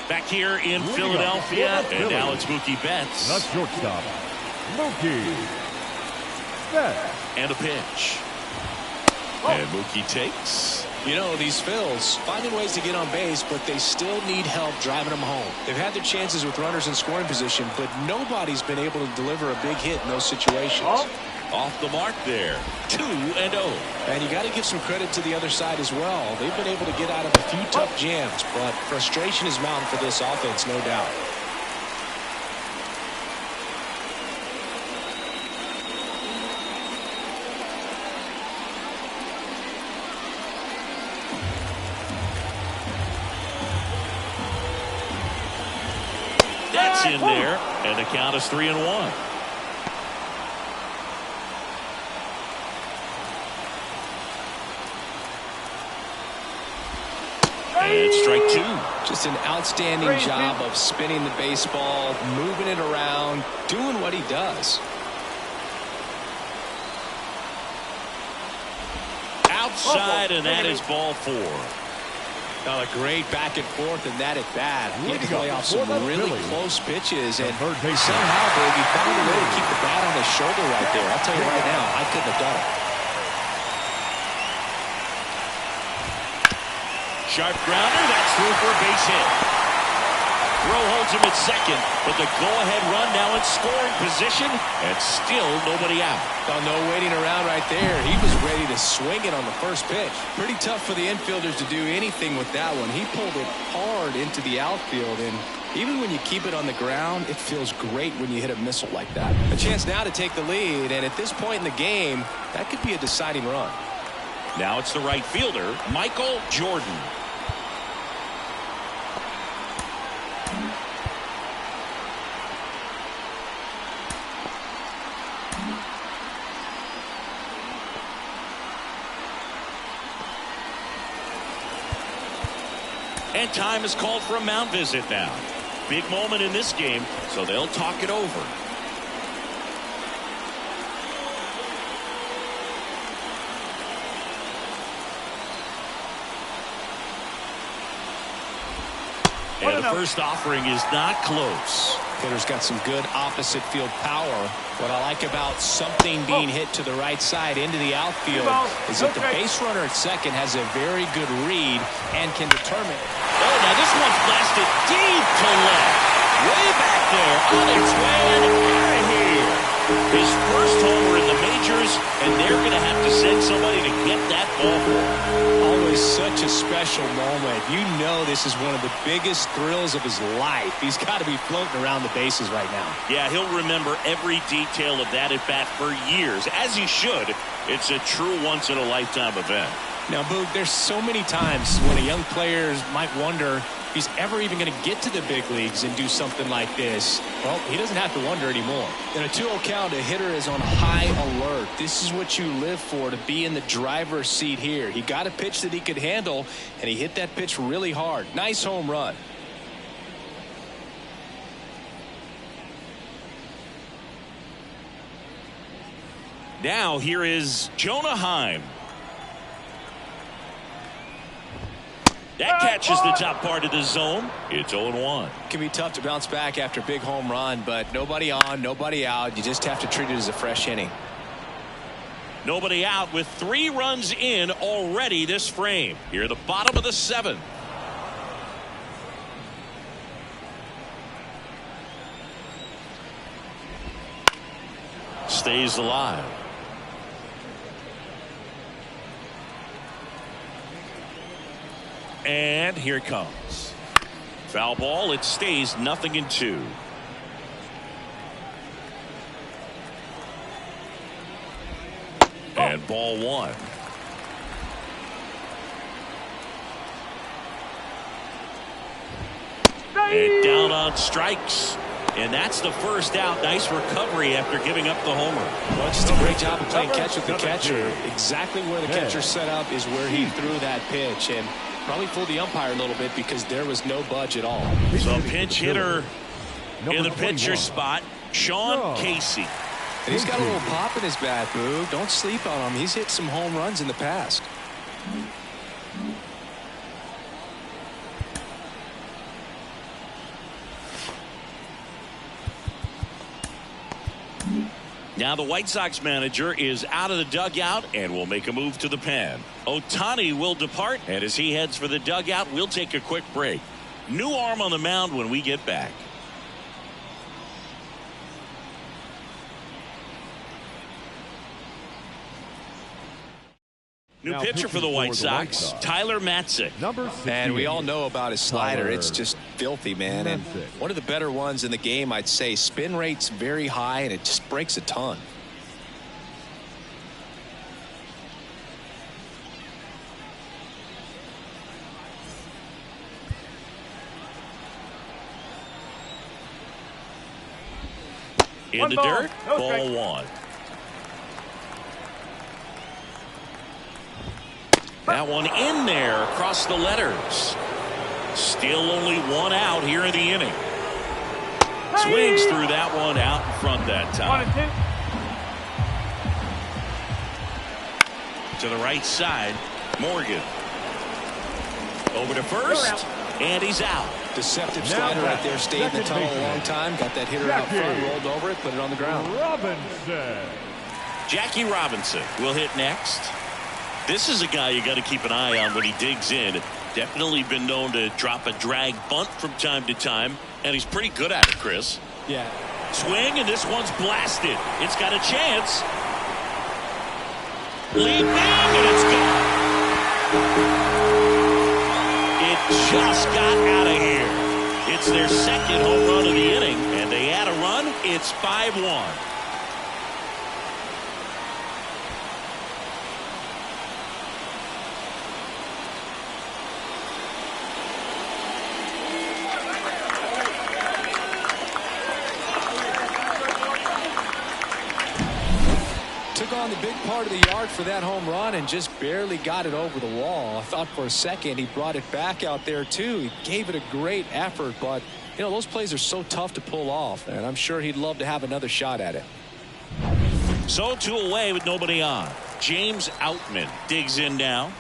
Speaker 1: Back here in Philadelphia, and now it's Mookie Betts.
Speaker 4: The shortstop, Mookie Betts.
Speaker 1: And a pitch. And Mookie takes.
Speaker 2: You know, these Phils finding ways to get on base, but they still need help driving them home. They've had their chances with runners in scoring position, but nobody's been able to deliver a big hit in those situations.
Speaker 1: Off the mark there. 2-0.
Speaker 2: And you got to give some credit to the other side as well. They've been able to get out of a few tough jams, but frustration is mounting for this offense, no doubt.
Speaker 1: That's in there, and the count is 3-1. And strike 2.
Speaker 2: Just an outstanding job of spinning the baseball, moving it around, doing what he does.
Speaker 1: Outside, and that is ball 4.
Speaker 2: A great back and forth in that at bat. He had to play off some really close pitches, and somehow, Big, he found a way to keep the bat on his shoulder right there. I'll tell you right now, I couldn't have done it.
Speaker 1: sharp grounder. That's through for a base hit. Throw holds him at second, but the go-ahead run now in scoring position, and still nobody out.
Speaker 2: Well, no waiting around right there. He was ready to swing it on the first pitch. Pretty tough for the infielders to do anything with that one. He pulled it hard into the outfield, and even when you keep it on the ground, it feels great when you hit a missile like that. A chance now to take the lead, and at this point in the game, that could be a deciding run.
Speaker 1: Now it's the right fielder, Michael Jordan. And time is called for a mound visit now. Big moment in this game, so they'll talk it over. And the first offering is not close.
Speaker 2: Hitter's got some good opposite field power. What I like about something being hit to the right side into the outfield is that the base runner at second has a very good read and can determine.
Speaker 1: Oh, now this one's blasted deep to left. Way back there on its way and out of here. His first homer in the majors, and they're going to have to send somebody to get that ball for him.
Speaker 2: Always such a special moment. You know this is one of the biggest thrills of his life. He's got to be floating around the bases right now.
Speaker 1: Yeah, he'll remember every detail of that at-bat for years, as he should. It's a true once-in-a-lifetime event.
Speaker 2: Now, Boog, there's so many times when a young player might wonder if he's ever even going to get to the big leagues and do something like this. Well, he doesn't have to wonder anymore. In a 2-0 count, a hitter is on high alert. This is what you live for, to be in the driver's seat here. He got a pitch that he could handle, and he hit that pitch really hard. Nice home run.
Speaker 1: Now here is Jonah Heim. That catches the top part of the zone. It's 0-1.
Speaker 2: It can be tough to bounce back after a big home run, but nobody on, nobody out. You just have to treat it as a fresh inning.
Speaker 1: Nobody out with 3 runs in already this frame. Here at the bottom of the 7th. Stays alive. And here it comes. Foul ball. It stays 0-2. And ball 1. And down on strikes. And that's the first out. Nice recovery after giving up the homer.
Speaker 2: Well, just a great job of playing catch with the catcher. Exactly where the catcher set up is where he threw that pitch. And probably fooled the umpire a little bit because there was no budge at all.
Speaker 1: So pinch hitter in the pitcher spot, Sean Casey.
Speaker 2: And he's got a little pop in his bat, Boo. Don't sleep on him. He's hit some home runs in the past.
Speaker 1: Now the White Sox manager is out of the dugout and will make a move to the pen. Ohtani will depart, and as he heads for the dugout, we'll take a quick break. New arm on the mound when we get back. New pitcher for the White Sox, Tyler Matzik.
Speaker 2: And we all know about his slider. It's just filthy, man. And one of the better ones in the game, I'd say. Spin rate's very high, and it just breaks a ton.
Speaker 1: In the dirt, ball 1. That one in there across the letters. Still only 1 out here in the inning. Swings through that one out in front that time. 1-2. To the right side, Morgan. Over to first, and he's out.
Speaker 2: Deceptive slider right there. Stayed in the tunnel a long time. Got that hitter out front, rolled over it, put it on the ground.
Speaker 1: Jackie Robinson will hit next. This is a guy you got to keep an eye on when he digs in. Definitely been known to drop a drag bunt from time to time, and he's pretty good at it, Chris.
Speaker 2: Yeah.
Speaker 1: Swing, and this one's blasted. It's got a chance. Lead bang, and it's gone. It just got out of here. It's their second home run of the inning, and they add a run. It's 5-1.
Speaker 2: Took on the big part of the yard for that home run and just barely got it over the wall. I thought for a second he brought it back out there too. He gave it a great effort, but you know, those plays are so tough to pull off, and I'm sure he'd love to have another shot at it.
Speaker 1: So 2 away with nobody on. James Outman digs in now.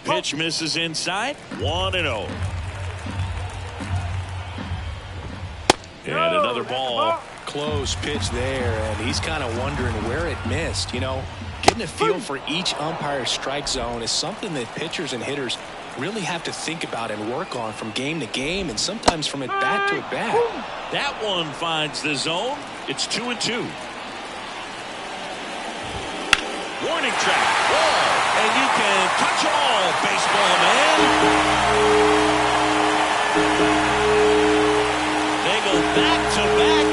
Speaker 1: Pitch misses inside. 1-0. And another ball.
Speaker 2: Close pitch there, and he's kind of wondering where it missed. You know, getting a feel for each umpire's strike zone is something that pitchers and hitters really have to think about and work on from game to game, and sometimes from at bat to at bat.
Speaker 1: That one finds the zone. It's 2-2. Warning track. Ball. And you can touch all, baseball man. They go back to back.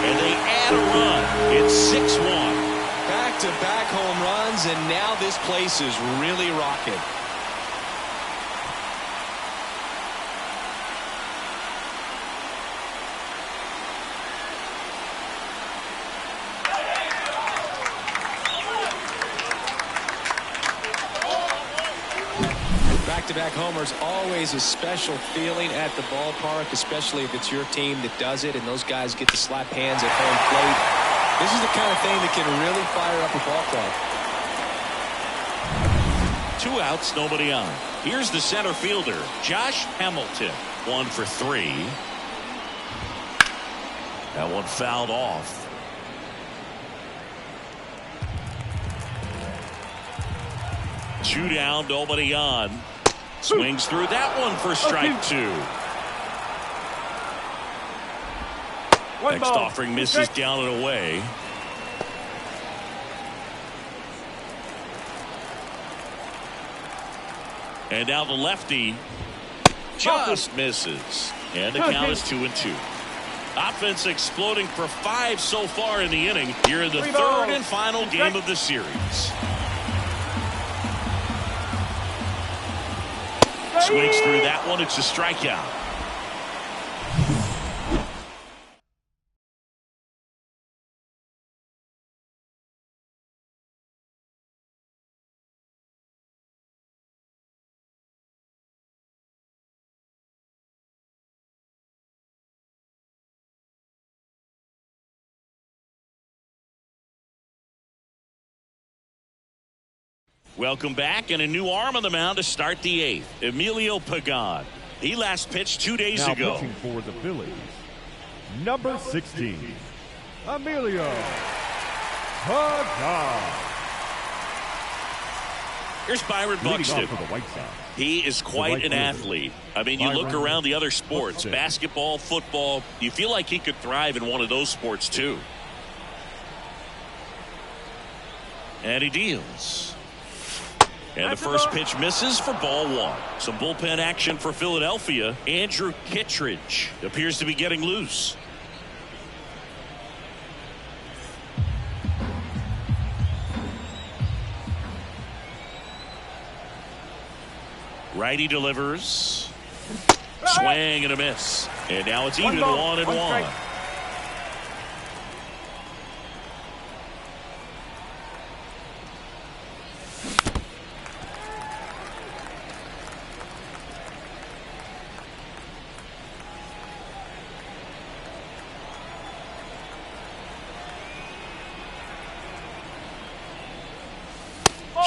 Speaker 1: And they add a run. It's 6-1.
Speaker 2: Back-to-back home runs, and now this place is really rocking. Back-to-back homers, always a special feeling at the ballpark, especially if it's your team that does it and those guys get to slap hands at home plate. This is the kind of thing that can really fire up a ball club.
Speaker 1: 2 outs, nobody on. Here's the center fielder, Josh Hamilton. 1 for 3. That one fouled off. Two down, nobody on. Swings through that one for strike 2. Next offering misses down and away. And now the lefty just misses. And the count is 2-2. Offense exploding for 5 so far in the inning. Here in the third and final game of the series. Swings through that one. It's a strikeout. Welcome back, and a new arm on the mound to start the 8th. Emilio Pagan. He last pitched 2 days
Speaker 4: now
Speaker 1: ago.
Speaker 4: Pitching for the Phillies, number 16, Emilio Pagan.
Speaker 1: Here's Byron Buxton.
Speaker 4: For the White Sox.
Speaker 1: He is quite an athlete. I mean, you look around the other sports, basketball, football, you feel like he could thrive in one of those sports too. And he deals. And the first pitch misses for ball 1. Some bullpen action for Philadelphia. Andrew Kittredge appears to be getting loose. Righty delivers. Swing and a miss. And now it's even 1-1.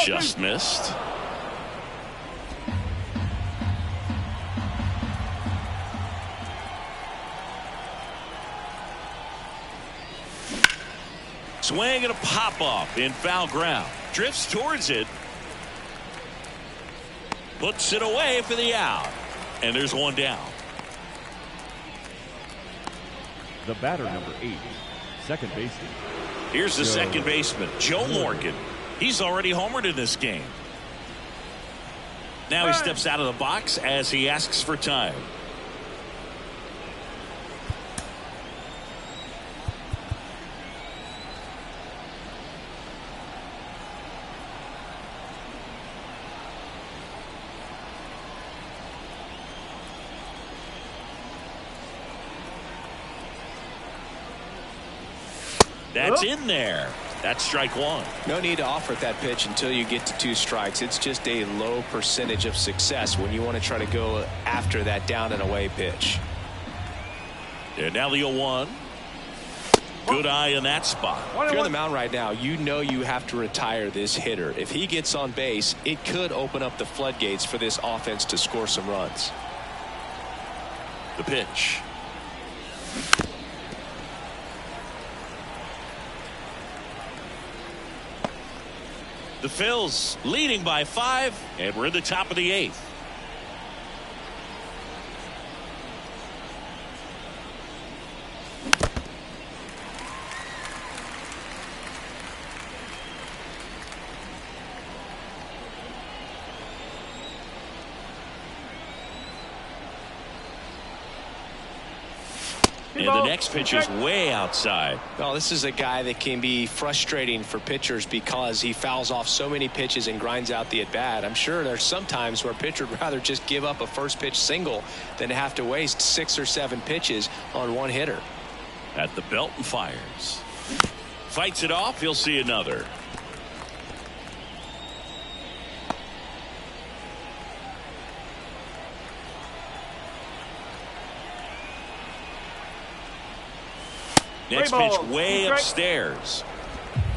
Speaker 1: Just missed. Swing and a pop-up in foul ground. Drifts towards it. Puts it away for the out. And there's one down.
Speaker 4: The batter, number 8, second baseman.
Speaker 1: Here's the second baseman, Joe Morgan. He's already homered in this game. Now he steps out of the box as he asks for time. That's in there. That's strike one.
Speaker 2: No need to offer that pitch until you get to 2 strikes. It's just a low percentage of success when you want to try to go after that down and away pitch.
Speaker 1: And now the 0-1. Good eye in that spot.
Speaker 2: If you're on the mound right now, you know you have to retire this hitter. If he gets on base, it could open up the floodgates for this offense to score some runs.
Speaker 1: The pitch. The Phils leading by 5, and we're in the top of the 8th. And the next pitch is way outside.
Speaker 2: Well, this is a guy that can be frustrating for pitchers because he fouls off so many pitches and grinds out the at-bat. I'm sure there's some times where a pitcher would rather just give up a first pitch single than to have to waste 6 or 7 pitches on one hitter.
Speaker 1: At the belt and fires. Fights it off. He'll see another. Next pitch way upstairs.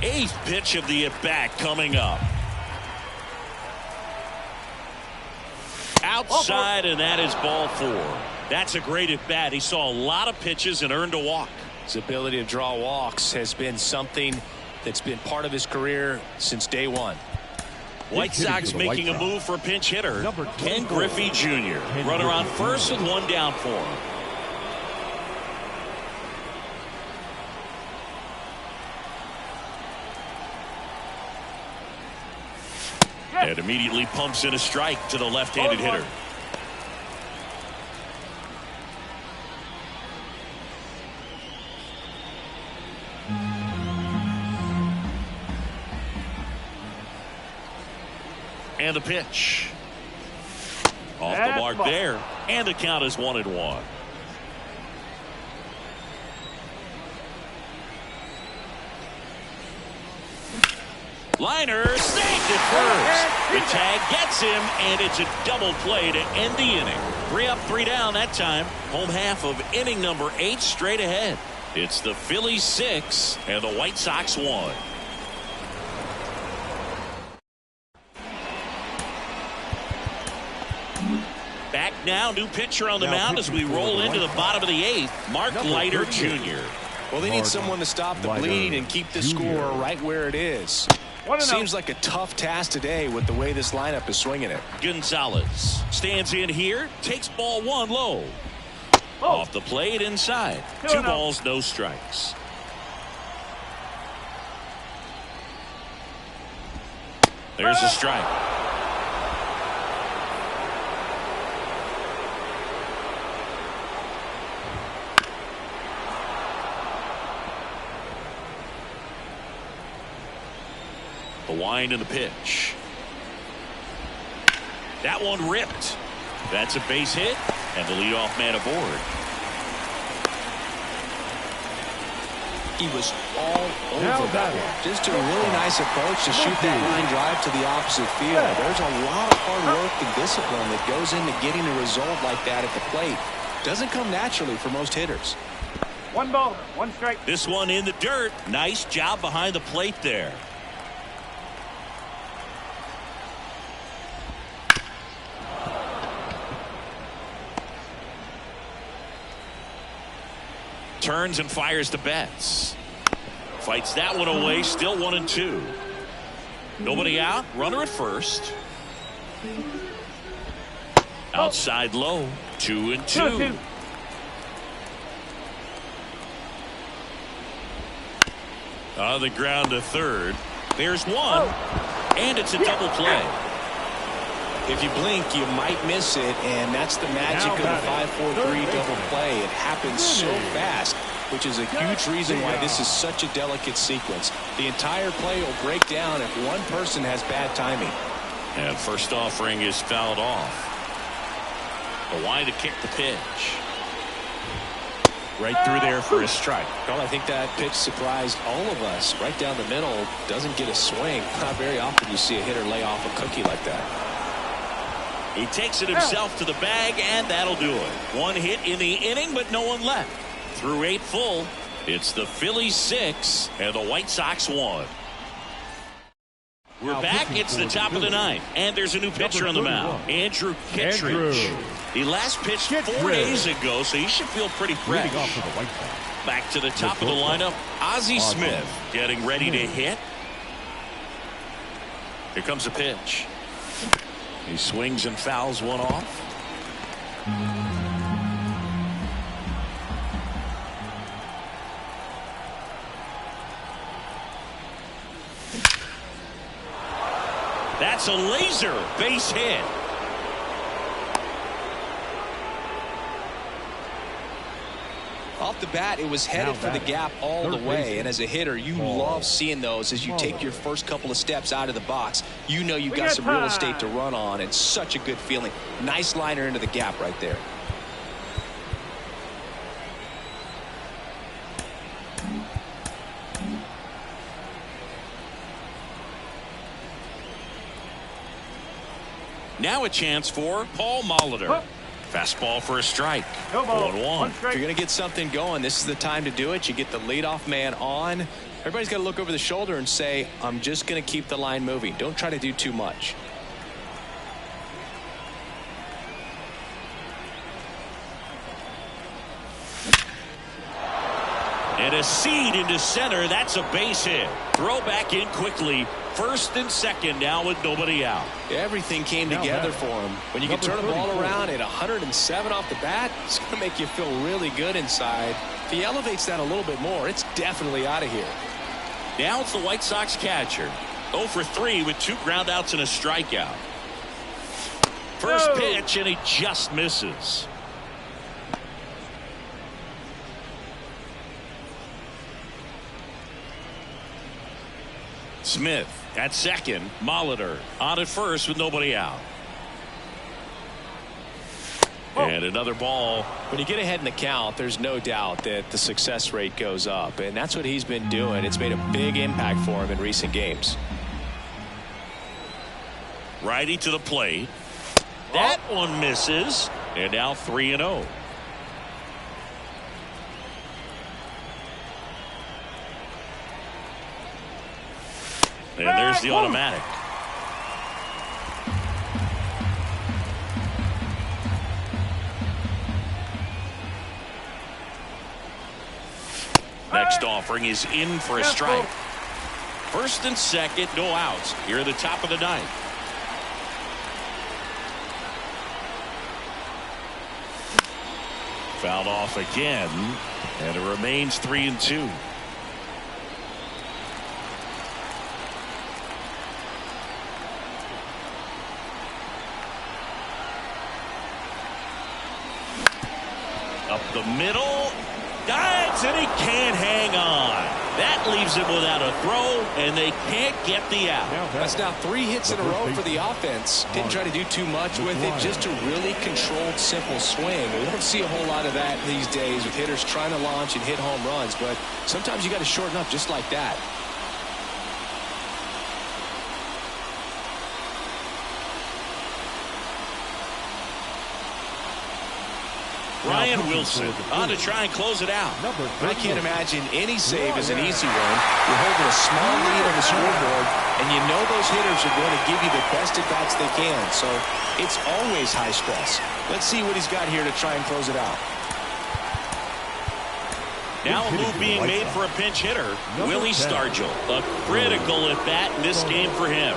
Speaker 1: 8th pitch of the at-bat coming up. Outside, and that is ball 4. That's a great at-bat. He saw a lot of pitches and earned a walk.
Speaker 2: His ability to draw walks has been something that's been part of his career since day one.
Speaker 1: White Sox making a move for a pinch hitter. Ken Griffey Jr. Runner on first with 1 down for him. And immediately pumps in a strike to the left-handed hitter. And the pitch. Off the mark there. And the count is 1-1. Liner saved it first. The tag gets him, and it's a double play to end the inning. 3 up, 3 down that time. Home half of inning number 8 straight ahead. It's the Phillies 6 and the White Sox 1. Back now, new pitcher on the mound as we roll into the bottom of the 8th. Mark Leiter Jr.
Speaker 2: Well, they need someone to stop the bleed and keep the score right where it is. Seems like a tough task today with the way this lineup is swinging it.
Speaker 1: Gonzalez stands in here, takes ball 1 low. Off the plate inside. 2 balls, no strikes. There's a strike. The wind and the pitch. That one ripped. That's a base hit, and the leadoff man aboard.
Speaker 2: He was all over that one. Just a really nice approach to shoot that line drive to the opposite field. There's a lot of hard work and discipline that goes into getting a result like that at the plate. Doesn't come naturally for most hitters.
Speaker 5: 1 ball, 1 strike.
Speaker 1: This one in the dirt. Nice job behind the plate there. Turns and fires to Betts. Fights that one away. Still 1-2. Nobody out. Runner at first. Outside low, 2-2. On the ground to third. There's one, and it's a double play.
Speaker 2: If you blink, you might miss it, and that's the magic of the 5-4-3 double play. It happens so fast, which is a huge reason why this is such a delicate sequence. The entire play will break down if one person has bad timing.
Speaker 1: And first offering is fouled off. The wide to kick the pitch. Right through there for a strike.
Speaker 2: Well, I think that pitch surprised all of us. Right down the middle, doesn't get a swing. Not very often you see a hitter lay off a cookie like that.
Speaker 1: He takes it himself to the bag, and that'll do it. One hit in the inning, but no one left. Through 8 full, it's the Phillies 6 and the White Sox 1. We're back. It's the top of the 9th, and there's a new pitcher on the mound, Andrew Kittredge. He last pitched 4 days ago, so he should feel pretty fresh. Back to the top of the lineup, Ozzie Smith getting ready to hit. Here comes a pitch. He swings and fouls one off. That's a laser base hit.
Speaker 2: Off the bat, it was headed for the gap all the way, and as a hitter, you love seeing those as you take your first couple of steps out of the box. You know you've got some real estate to run on, and such a good feeling. Nice liner into the gap right there.
Speaker 1: Now a chance for Paul Molitor. Fastball for a strike. 1-1.
Speaker 2: If you're going to get something going, this is the time to do it. You get the leadoff man on. Everybody's got to look over the shoulder and say, I'm just going to keep the line moving. Don't try to do too much.
Speaker 1: And a seed into center. That's a base hit. Throw back in quickly. First and second now with nobody out.
Speaker 2: Everything came together for him. When you can turn a ball around at 107 off the bat, it's going to make you feel really good inside. If he elevates that a little bit more, it's definitely out of here.
Speaker 1: Now it's the White Sox catcher. 0 for 3 with 2 groundouts and a strikeout. First pitch, and he just misses. Smith at second. Molitor on at first with nobody out. And another ball.
Speaker 2: When you get ahead in the count, there's no doubt that the success rate goes up, and that's what he's been doing. It's made a big impact for him in recent games.
Speaker 1: Righty to the plate. That one misses. And now 3-0. And there's the automatic. Next offering is in for a strike. First and second, no outs. Here at the top of the 9th. Fouled off again, and it remains 3-2. Up the middle, dives, and he can't hang on. That leaves him without a throw, and they can't get the out.
Speaker 2: That's now 3 hits in a row for the offense. Didn't try to do too much with it, just a really controlled, simple swing. We don't see a whole lot of that these days with hitters trying to launch and hit home runs, but sometimes you got to shorten up just like that.
Speaker 1: Ryan Wilson on to try and close it out.
Speaker 2: I can't imagine any save is an easy one. You're holding a small lead on the scoreboard, and you know those hitters are going to give you the best at-bats they can. So it's always high stress. Let's see what he's got here to try and close it out.
Speaker 1: Now a move being made for a pinch hitter, Willie Stargell. A critical at-bat in this game for him.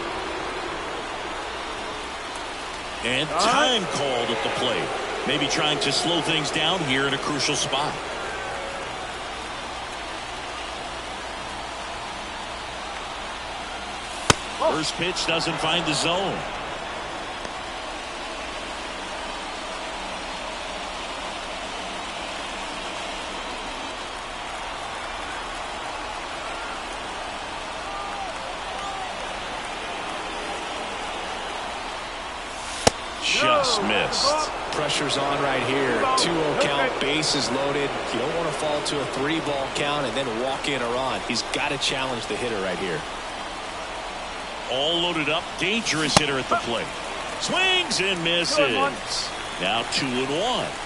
Speaker 1: And time called at the plate. Maybe trying to slow things down here in a crucial spot. First pitch doesn't find the zone. Just missed.
Speaker 2: Pressure's on right here. 2-0 count, bases loaded. You don't want to fall to a 3-ball count and then walk in or on. He's got to challenge the hitter right here.
Speaker 1: All loaded up, dangerous hitter at the plate. Swings and misses. Now 2-1.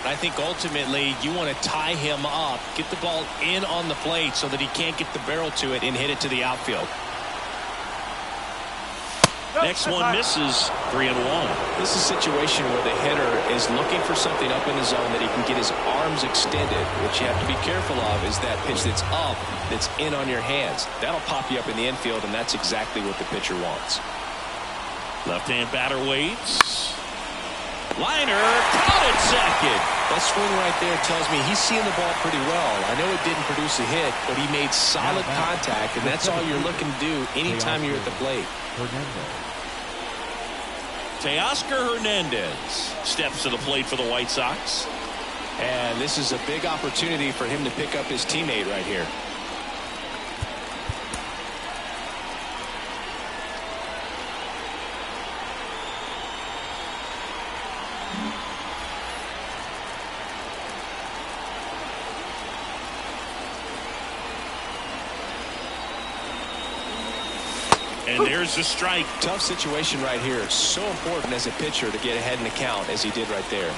Speaker 2: I think ultimately you want to tie him up, get the ball in on the plate so that he can't get the barrel to it and hit it to the outfield.
Speaker 1: Next one misses. 3-1.
Speaker 2: This is a situation where the hitter is looking for something up in the zone that he can get his arms extended. What you have to be careful of is that pitch that's up, that's in on your hands. That'll pop you up in the infield, and that's exactly what the pitcher wants.
Speaker 1: Left-hand batter waits. Liner caught at second.
Speaker 2: That swing right there tells me he's seeing the ball pretty well. I know it didn't produce a hit, but he made solid contact, and that's all you're looking to do anytime you're at the plate.
Speaker 1: Teoscar Hernandez steps to the plate for the White Sox.
Speaker 2: And this is a big opportunity for him to pick up his teammate right here.
Speaker 1: And there's the strike.
Speaker 2: Tough situation right here. So important as a pitcher to get ahead in the count as he did right there.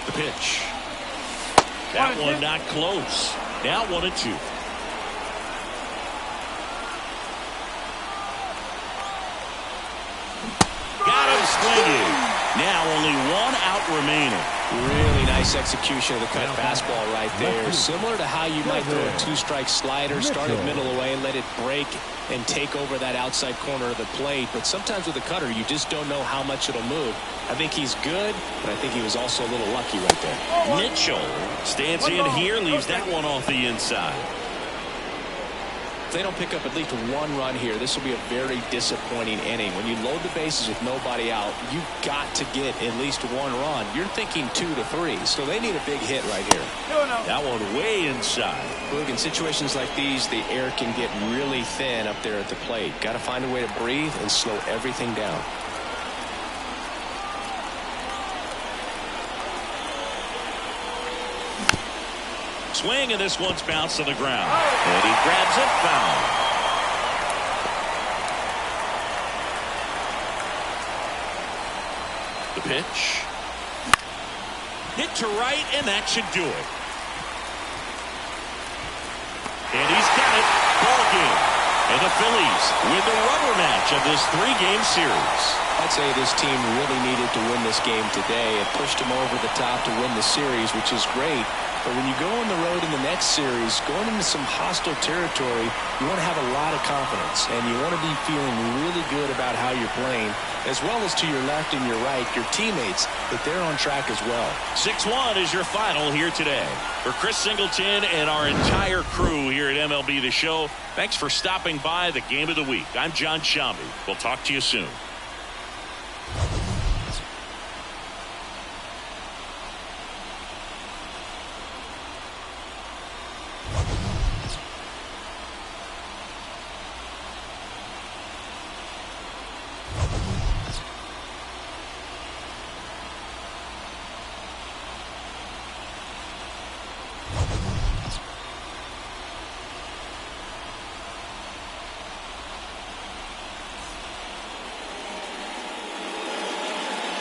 Speaker 1: The pitch. That one not close. Now 1-2. Swinging. Now only one out remaining.
Speaker 2: Really nice execution of the cut fastball right there. Similar to how you might throw a two-strike slider, start it middle away, let it break and take over that outside corner of the plate. But sometimes with a cutter, you just don't know how much it'll move. I think he's good, but I think he was also a little lucky right there.
Speaker 1: Mitchell stands in here, leaves that one off the inside.
Speaker 2: If they don't pick up at least one run here, this will be a very disappointing inning. When you load the bases with nobody out, you've got to get at least one run. You're thinking 2 to 3, so they need a big hit right here.
Speaker 1: That one way inside.
Speaker 2: Look, in situations like these, the air can get really thin up there at the plate. Got to find a way to breathe and slow everything down.
Speaker 1: Swing, and this one's bounced to the ground. And he grabs it, foul. The pitch. Hit to right, and that should do it. And he's got it. Ball game. And the Phillies win the rubber match of this 3-game series.
Speaker 2: I'd say this team really needed to win this game today. It pushed them over the top to win the series, which is great. But when you go on the road in the next series, going into some hostile territory, you want to have a lot of confidence. And you want to be feeling really good about how you're playing, as well as to your left and your right, your teammates, that they're on track as well.
Speaker 1: 6-1 is your final here today. For Chris Singleton and our entire crew here at MLB The Show, thanks for stopping by the Game of the Week. I'm John Shambi. We'll talk to you soon.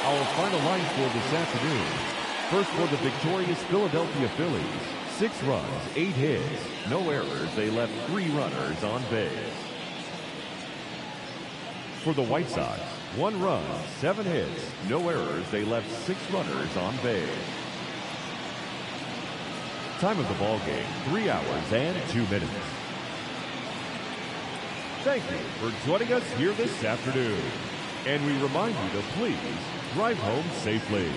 Speaker 4: Our final line score this afternoon. First for the victorious Philadelphia Phillies. 6 runs, 8 hits, no errors. They left 3 runners on base. For the White Sox, 1 run, 7 hits, no errors. They left 6 runners on base. Time of the ball game, 3 hours and 2 minutes. Thank you for joining us here this afternoon. And we remind you to please drive home safely.